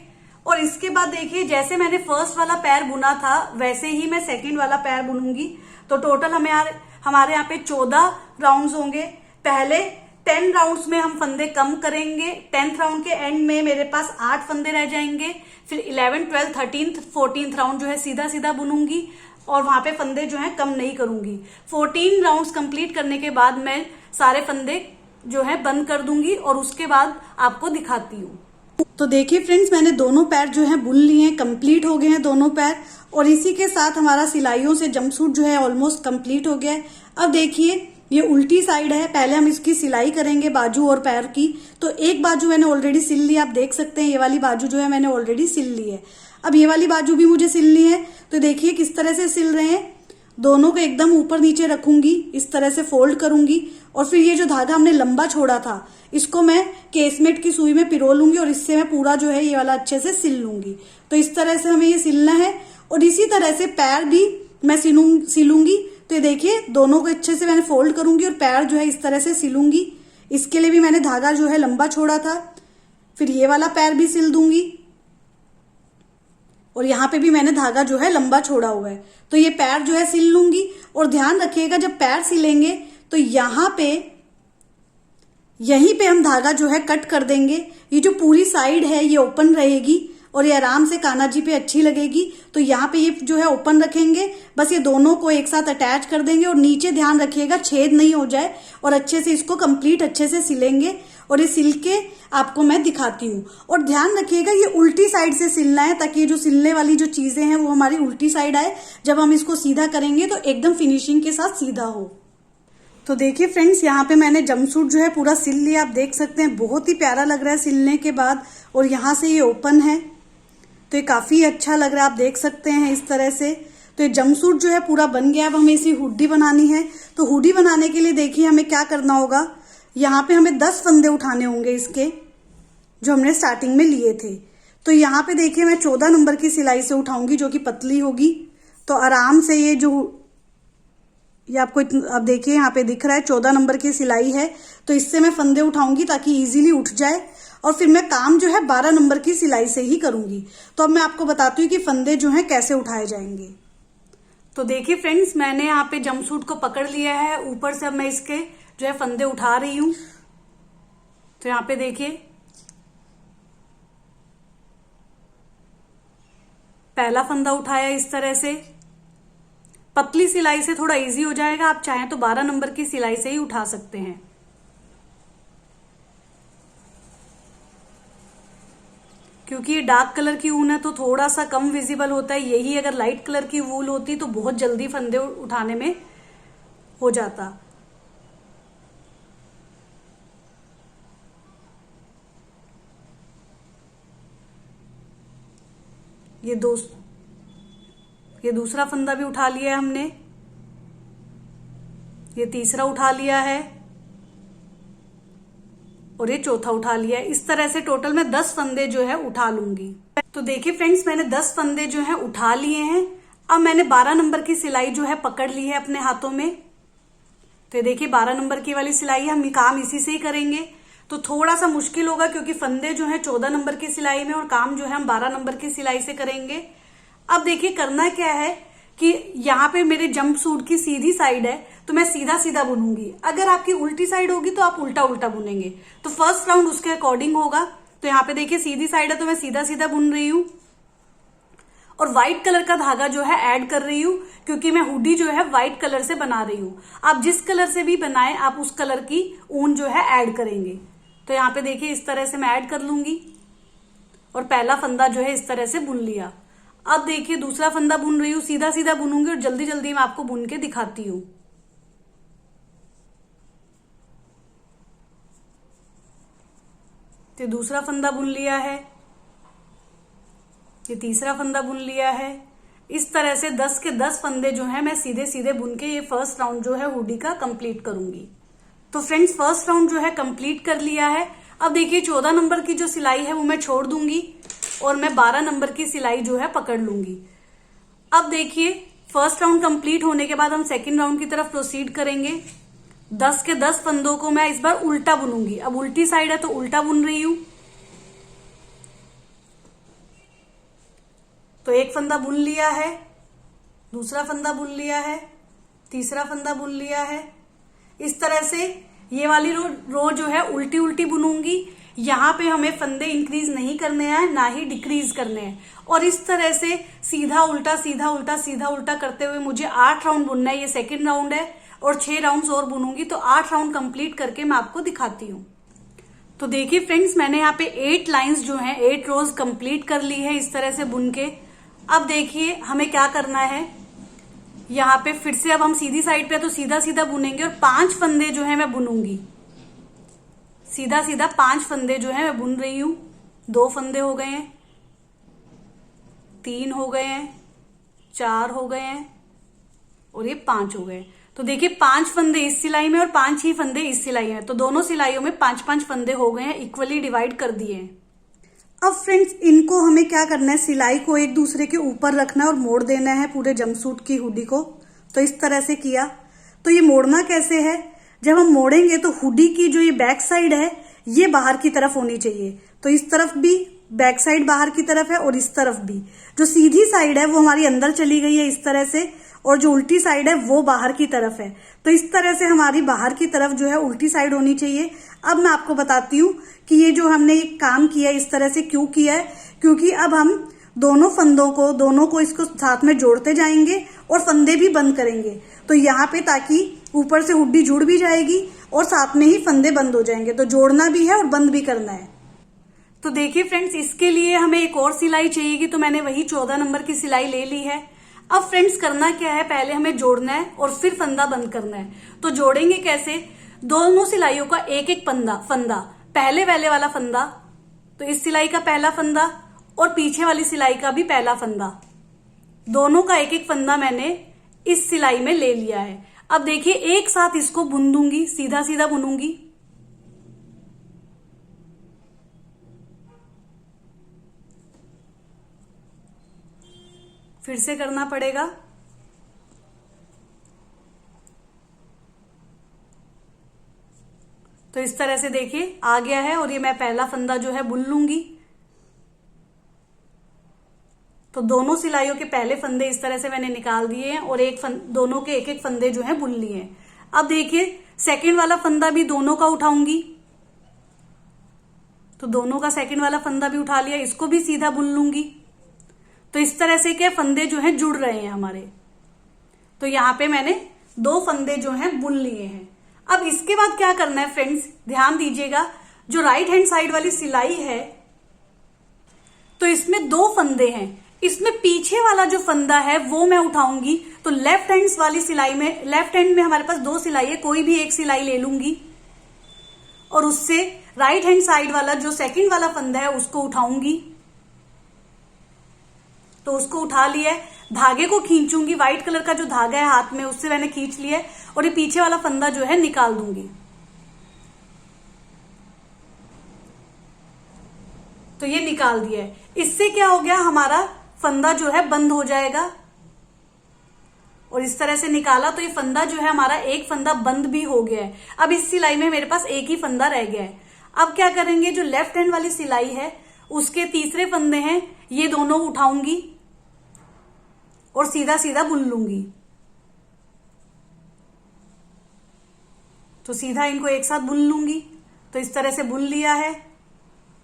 और इसके बाद देखिए जैसे मैंने फर्स्ट वाला पैर बुना था वैसे ही मैं सेकंड वाला पैर बुनूंगी। तो टोटल हमारे यहाँ पे 14 राउंड्स होंगे। पहले 10 राउंड्स में हम फंदे कम करेंगे। 10th राउंड के एंड में मेरे पास 8 फंदे रह जाएंगे। फिर 11, 12, 13, 14th राउंड जो है सीधा सीधा बुनूंगी और वहां पे फंदे जो है कम नहीं करूंगी। 14 राउंड्स कंप्लीट करने के बाद मैं सारे फंदे जो है बंद कर दूंगी और उसके बाद आपको दिखाती हूँ। तो देखिए फ्रेंड्स, मैंने दोनों पैर जो है बुन लिए हैं, कंप्लीट हो गए हैं दोनों पैर। और इसी के साथ हमारा सिलाइयों से जंपसूट जो है ऑलमोस्ट कंप्लीट हो गया है। अब देखिए ये उल्टी साइड है, पहले हम इसकी सिलाई करेंगे बाजू और पैर की। तो एक बाजू मैंने ऑलरेडी सिल ली, आप देख सकते हैं ये वाली बाजू जो है मैंने ऑलरेडी सिल ली है। अब ये वाली बाजू भी मुझे सिलनी है। तो देखिए किस तरह से सिल रहे हैं, दोनों को एकदम ऊपर नीचे रखूंगी, इस तरह से फोल्ड करूंगी और फिर ये जो धागा हमने लंबा छोड़ा था इसको मैं केसमेट की सुई में पिरो लूंगी और इससे मैं पूरा जो है ये वाला अच्छे से सिल लूंगी। तो इस तरह से हमें ये सिलना है और इसी तरह से पैर भी मैं सिलूंगी। तो ये देखिए दोनों को अच्छे से मैंने फोल्ड करूंगी और पैर जो है इस तरह से सिलूंगी। इसके लिए भी मैंने धागा जो है लंबा छोड़ा था। फिर ये वाला पैर भी सिल दूंगी और यहाँ पे भी मैंने धागा जो है लंबा छोड़ा हुआ है। तो ये पैर जो है सिल लूंगी और ध्यान रखिएगा जब पैर सिलेंगे तो यहाँ पे यहीं पे हम धागा जो है कट कर देंगे। ये जो पूरी साइड है ये ओपन रहेगी और ये आराम से कान्हा जी पे अच्छी लगेगी। तो यहाँ पे ये जो है ओपन रखेंगे, बस ये दोनों को एक साथ अटैच कर देंगे और नीचे ध्यान रखिएगा छेद नहीं हो जाए और अच्छे से इसको कंप्लीट अच्छे से सिलेंगे। और ये सिल के आपको मैं दिखाती हूँ। और ध्यान रखिएगा ये उल्टी साइड से सिलना है ताकि ये जो सिलने वाली जो चीजें हैं वो हमारी उल्टी साइड आए। जब हम इसको सीधा करेंगे तो एकदम फिनिशिंग के साथ सीधा हो। तो देखिए फ्रेंड्स, यहाँ पे मैंने जंपसूट जो है पूरा सिल लिया। आप देख सकते हैं बहुत ही प्यारा लग रहा है सिलने के बाद। और यहाँ से ये ओपन है तो ये काफी अच्छा लग रहा है, आप देख सकते हैं इस तरह से। तो ये जंपसूट जो है पूरा बन गया। अब हमें इसी हुडी बनानी है। तो हुडी बनाने के लिए देखिए हमें क्या करना होगा, यहाँ पे हमें 10 फंदे उठाने होंगे इसके जो हमने स्टार्टिंग में लिए थे। तो यहाँ पे देखिए मैं 14 नंबर की सिलाई से उठाऊंगी जो कि पतली होगी। तो आराम से ये आपको अब देखिए यहाँ पे दिख रहा है 14 नंबर की सिलाई है। तो इससे मैं फंदे उठाऊंगी ताकि इजीली उठ जाए और फिर मैं काम जो है 12 नंबर की सिलाई से ही करूंगी। तो अब मैं आपको बताती हूँ कि फंदे जो हैं कैसे उठाए जाएंगे। तो देखिए फ्रेंड्स, मैंने यहाँ पे जंपसूट को पकड़ लिया है, ऊपर से अब मैं इसके जो है फंदे उठा रही हूं। तो यहाँ पे देखिए पहला फंदा उठाया इस तरह से। पतली सिलाई से थोड़ा इजी हो जाएगा, आप चाहें तो 12 नंबर की सिलाई से ही उठा सकते हैं। क्योंकि ये डार्क कलर की ऊन है तो थोड़ा सा कम विजिबल होता है। यही अगर लाइट कलर की वूल होती तो बहुत जल्दी फंदे उठाने में हो जाता। ये दूसरा फंदा भी उठा लिया है हमने, ये तीसरा उठा लिया है और ये चौथा उठा लिया है। इस तरह से टोटल मैं 10 फंदे जो है उठा लूंगी। तो देखिए फ्रेंड्स, मैंने 10 फंदे जो है उठा लिए हैं। अब मैंने 12 नंबर की सिलाई जो है पकड़ ली है अपने हाथों में। तो ये देखिए 12 नंबर की वाली सिलाई है, हम काम इसी से ही करेंगे। तो थोड़ा सा मुश्किल होगा क्योंकि फंदे जो है 14 नंबर की सिलाई में और काम जो है हम 12 नंबर की सिलाई से करेंगे। अब देखिए करना क्या है कि यहाँ पे मेरे जंप सूट की सीधी साइड है तो मैं सीधा सीधा बुनूंगी। अगर आपकी उल्टी साइड होगी तो आप उल्टा उल्टा बुनेंगे। तो फर्स्ट राउंड उसके अकॉर्डिंग होगा। तो यहाँ पे देखिए सीधी साइड है तो मैं सीधा सीधा बुन रही हूँ और व्हाइट कलर का धागा जो है ऐड कर रही हूँ क्योंकि मैं हुडी जो है व्हाइट कलर से बना रही हूँ। आप जिस कलर से भी बनाएं आप उस कलर की ऊन जो है ऐड करेंगे। तो यहाँ पे देखिए इस तरह से मैं ऐड कर लूंगी और पहला फंदा जो है इस तरह से बुन लिया। अब देखिए दूसरा फंदा बुन रही हूँ, सीधा सीधा बुनूंगी और जल्दी जल्दी मैं आपको बुन के दिखाती हूँ। तो दूसरा फंदा बुन लिया है, ये तीसरा फंदा बुन लिया है। इस तरह से 10 के 10 फंदे जो है मैं सीधे सीधे बुन के ये फर्स्ट राउंड जो है हुडी का कंप्लीट करूंगी। तो फ्रेंड्स फर्स्ट राउंड जो है कंप्लीट कर लिया है। अब देखिए 14 नंबर की जो सिलाई है वो मैं छोड़ दूंगी और मैं 12 नंबर की सिलाई जो है पकड़ लूंगी। अब देखिए फर्स्ट राउंड कंप्लीट होने के बाद हम सेकंड राउंड की तरफ प्रोसीड करेंगे। 10 के 10 फंदों को मैं इस बार उल्टा बुनूंगी। अब उल्टी साइड है तो उल्टा बुन रही हूं। तो एक फंदा बुन लिया है, दूसरा फंदा बुन लिया है, तीसरा फंदा बुन लिया है। इस तरह से ये वाली रो जो है उल्टी उल्टी बुनूंगी। यहाँ पे हमें फंदे इंक्रीज नहीं करने हैं ना ही डिक्रीज करने हैं। और इस तरह से सीधा उल्टा सीधा उल्टा सीधा उल्टा करते हुए मुझे 8 राउंड बुनना है। ये सेकंड राउंड है और 6 राउंड्स और बुनूंगी तो 8 राउंड कंप्लीट करके मैं आपको दिखाती हूँ। तो देखिए फ्रेंड्स, मैंने यहाँ पे 8 लाइंस जो हैं 8 रोज कंप्लीट कर ली है इस तरह से बुन के। अब देखिए हमें क्या करना है, यहाँ पे फिर से अब हम सीधी साइड पे तो सीधा सीधा बुनेंगे और 5 फंदे जो है मैं बुनूंगी। सीधा सीधा 5 फंदे जो है मैं बुन रही हूं। 2 फंदे हो गए हैं, 3 हो गए हैं, 4 हो गए हैं और ये 5 हो गए। तो देखिए 5 फंदे इस सिलाई में और 5 ही फंदे इस सिलाई में, तो दोनों सिलाइयों में 5-5 फंदे हो गए हैं, इक्वली डिवाइड कर दिए हैं। अब फ्रेंड्स, इनको हमें क्या करना है, सिलाई को एक दूसरे के ऊपर रखना है और मोड़ देना है पूरे जंपसूट की हुडी को। तो इस तरह से किया। तो ये मोड़ना कैसे है, जब हम मोड़ेंगे तो हुडी की जो ये बैक साइड है ये बाहर की तरफ होनी चाहिए। तो इस तरफ भी बैक साइड बाहर की तरफ है और इस तरफ भी। जो सीधी साइड है वो हमारी अंदर चली गई है इस तरह से, और जो उल्टी साइड है वो बाहर की तरफ है। तो इस तरह से हमारी बाहर की तरफ जो है उल्टी साइड होनी चाहिए। अब मैं आपको बताती हूँ कि ये जो हमने काम किया इस तरह से क्यों किया है, क्योंकि अब हम दोनों फंदों को इसको साथ में जोड़ते जाएंगे और फंदे भी बंद करेंगे। तो यहाँ पे ताकि ऊपर से हुड्डी जुड़ भी जाएगी और साथ में ही फंदे बंद हो जाएंगे। तो जोड़ना भी है और बंद भी करना है। तो देखिए फ्रेंड्स, इसके लिए हमें एक और सिलाई चाहिएगी, तो मैंने वही 14 नंबर की सिलाई ले ली है। अब फ्रेंड्स करना क्या है, पहले हमें जोड़ना है और फिर फंदा बंद करना है। तो जोड़ेंगे कैसे, दोनों सिलाइयों का एक एक फंदा, पहले वाला फंदा, तो इस सिलाई का पहला फंदा और पीछे वाली सिलाई का भी पहला फंदा, दोनों का एक एक फंदा मैंने इस सिलाई में ले लिया है। अब देखिए एक साथ इसको बुन दूंगी, सीधा सीधा बुनूंगी। फिर से करना पड़ेगा। तो इस तरह से देखिए आ गया है और ये मैं पहला फंदा जो है बुन लूंगी। तो दोनों सिलाइयों के पहले फंदे इस तरह से मैंने निकाल दिए हैं और दोनों के एक एक फंदे जो है बुन लिए हैं। अब देखिए सेकंड वाला फंदा भी दोनों का उठाऊंगी। तो दोनों का सेकंड वाला फंदा भी उठा लिया, इसको भी सीधा बुन लूंगी। तो इस तरह से क्या फंदे जो हैं जुड़ रहे हैं हमारे। तो यहाँ पे मैंने 2 फंदे जो हैं बुन लिए हैं। अब इसके बाद क्या करना है फ्रेंड्स, ध्यान दीजिएगा, जो राइट हैंड साइड वाली सिलाई है तो इसमें 2 फंदे हैं। इसमें पीछे वाला जो फंदा है वो मैं उठाऊंगी। तो लेफ्ट हैंड वाली सिलाई में, लेफ्ट हैंड में हमारे पास 2 सिलाई है, कोई भी एक सिलाई ले लूंगी और उससे राइट हैंड साइड वाला जो सेकंड वाला फंदा है उसको उठाऊंगी। तो उसको उठा लिया है, धागे को खींचूंगी, व्हाइट कलर का जो धागा है हाथ में उससे मैंने खींच लिया है और ये पीछे वाला फंदा जो है निकाल दूंगी। तो ये निकाल दिया है। इससे क्या हो गया, हमारा फंदा जो है बंद हो जाएगा। और इस तरह से निकाला तो ये फंदा जो है हमारा एक फंदा बंद भी हो गया है। अब इस सिलाई में मेरे पास एक ही फंदा रह गया है। अब क्या करेंगे, जो लेफ्ट हैंड वाली सिलाई है उसके तीसरे फंदे हैं, ये दोनों उठाऊंगी और सीधा सीधा बुन लूंगी। तो सीधा इनको एक साथ बुन लूंगी। तो इस तरह से बुन लिया है,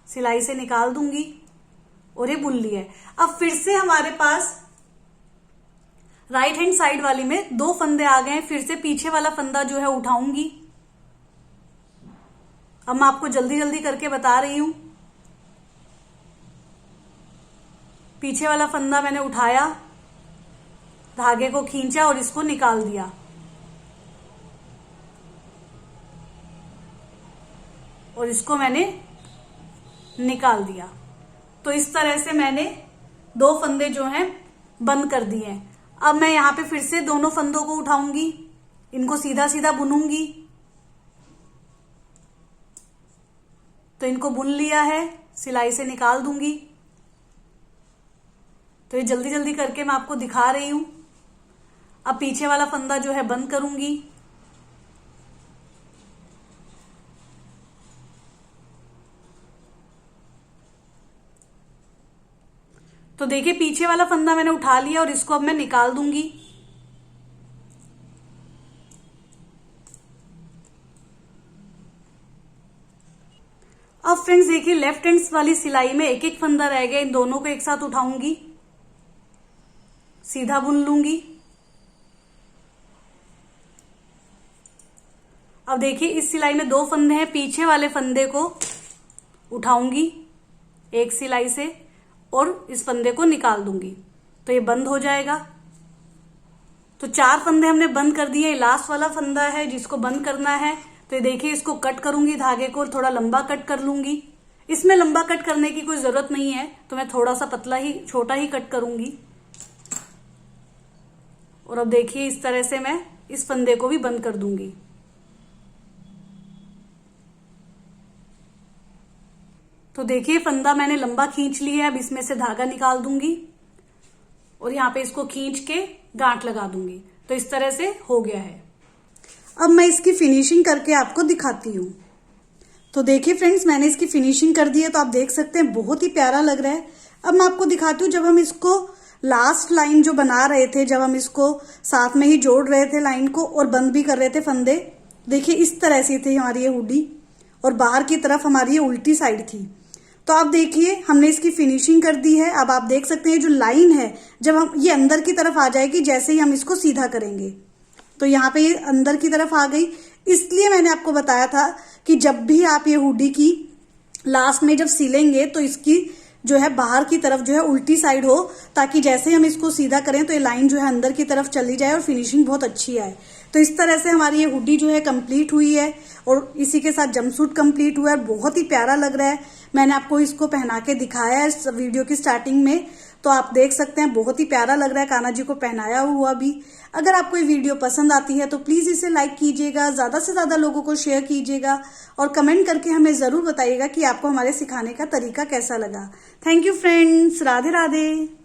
सिलाई से निकाल दूंगी और ये बुन लिया है। अब फिर से हमारे पास राइट हैंड साइड वाली में 2 फंदे आ गए हैं। फिर से पीछे वाला फंदा जो है उठाऊंगी। अब मैं आपको जल्दी जल्दी करके बता रही हूं। पीछे वाला फंदा मैंने उठाया, धागे को खींचा और इसको निकाल दिया। और इसको मैंने निकाल दिया। तो इस तरह से मैंने 2 फंदे जो हैं बंद कर दिए हैं। अब मैं यहां पे फिर से दोनों फंदों को उठाऊंगी, इनको सीधा सीधा बुनूंगी। तो इनको बुन लिया है, सिलाई से निकाल दूंगी। तो ये जल्दी जल्दी करके मैं आपको दिखा रही हूं। अब पीछे वाला फंदा जो है बंद करूंगी। तो देखिए पीछे वाला फंदा मैंने उठा लिया और इसको अब मैं निकाल दूंगी। अब फ्रेंड्स देखिए लेफ्ट हैंड वाली सिलाई में एक एक फंदा रह गया, इन दोनों को एक साथ उठाऊंगी, सीधा बुन लूंगी। अब देखिए इस सिलाई में 2 फंदे हैं, पीछे वाले फंदे को उठाऊंगी एक सिलाई से और इस फंदे को निकाल दूंगी तो ये बंद हो जाएगा। तो 4 फंदे हमने बंद कर दिए। लास्ट वाला फंदा है जिसको बंद करना है। तो ये देखिए, इसको कट करूंगी धागे को, थोड़ा लंबा कट कर लूंगी। इसमें लंबा कट करने की कोई जरूरत नहीं है, तो मैं थोड़ा सा पतला ही छोटा ही कट करूंगी। और अब देखिए, इस तरह से मैं इस फंदे को भी बंद कर दूंगी। तो देखिए, फंदा मैंने लंबा खींच लिया है। अब इसमें से धागा निकाल दूंगी और यहाँ पे इसको खींच के गांठ लगा दूंगी। तो इस तरह से हो गया है। अब मैं इसकी फिनिशिंग करके आपको दिखाती हूँ। तो देखिए फ्रेंड्स, मैंने इसकी फिनिशिंग कर दी है। तो आप देख सकते हैं बहुत ही प्यारा लग रहा है। अब मैं आपको दिखाती हूँ, जब हम इसको लास्ट लाइन जो बना रहे थे, जब हम इसको साथ में ही जोड़ रहे थे लाइन को और बंद भी कर रहे थे फंदे, देखिए इस तरह से थी हमारी ये हुडी और बाहर की तरफ हमारी ये उल्टी साइड थी। तो आप देखिए, हमने इसकी फिनिशिंग कर दी है। अब आप देख सकते हैं जो लाइन है, जब हम ये अंदर की तरफ आ जाएगी जैसे ही हम इसको सीधा करेंगे, तो यहाँ पे ये अंदर की तरफ आ गई। इसलिए मैंने आपको बताया था कि जब भी आप ये हुडी की लास्ट में जब सिलेंगे तो इसकी जो है बाहर की तरफ जो है उल्टी साइड हो, ताकि जैसे हम इसको सीधा करें तो ये लाइन जो है अंदर की तरफ चली जाए और फिनिशिंग बहुत अच्छी आए। तो इस तरह से हमारी ये हुडी जो है कंप्लीट हुई है और इसी के साथ जंपसूट कंप्लीट हुआ है। बहुत ही प्यारा लग रहा है। मैंने आपको इसको पहना के दिखाया है इस वीडियो की स्टार्टिंग में, तो आप देख सकते हैं बहुत ही प्यारा लग रहा है कान्हा जी को पहनाया हुआ भी। अगर आपको ये वीडियो पसंद आती है तो प्लीज इसे लाइक कीजिएगा, ज्यादा से ज्यादा लोगों को शेयर कीजिएगा और कमेंट करके हमें जरूर बताइएगा कि आपको हमारे सिखाने का तरीका कैसा लगा। Thank you friends, Radhe Radhe.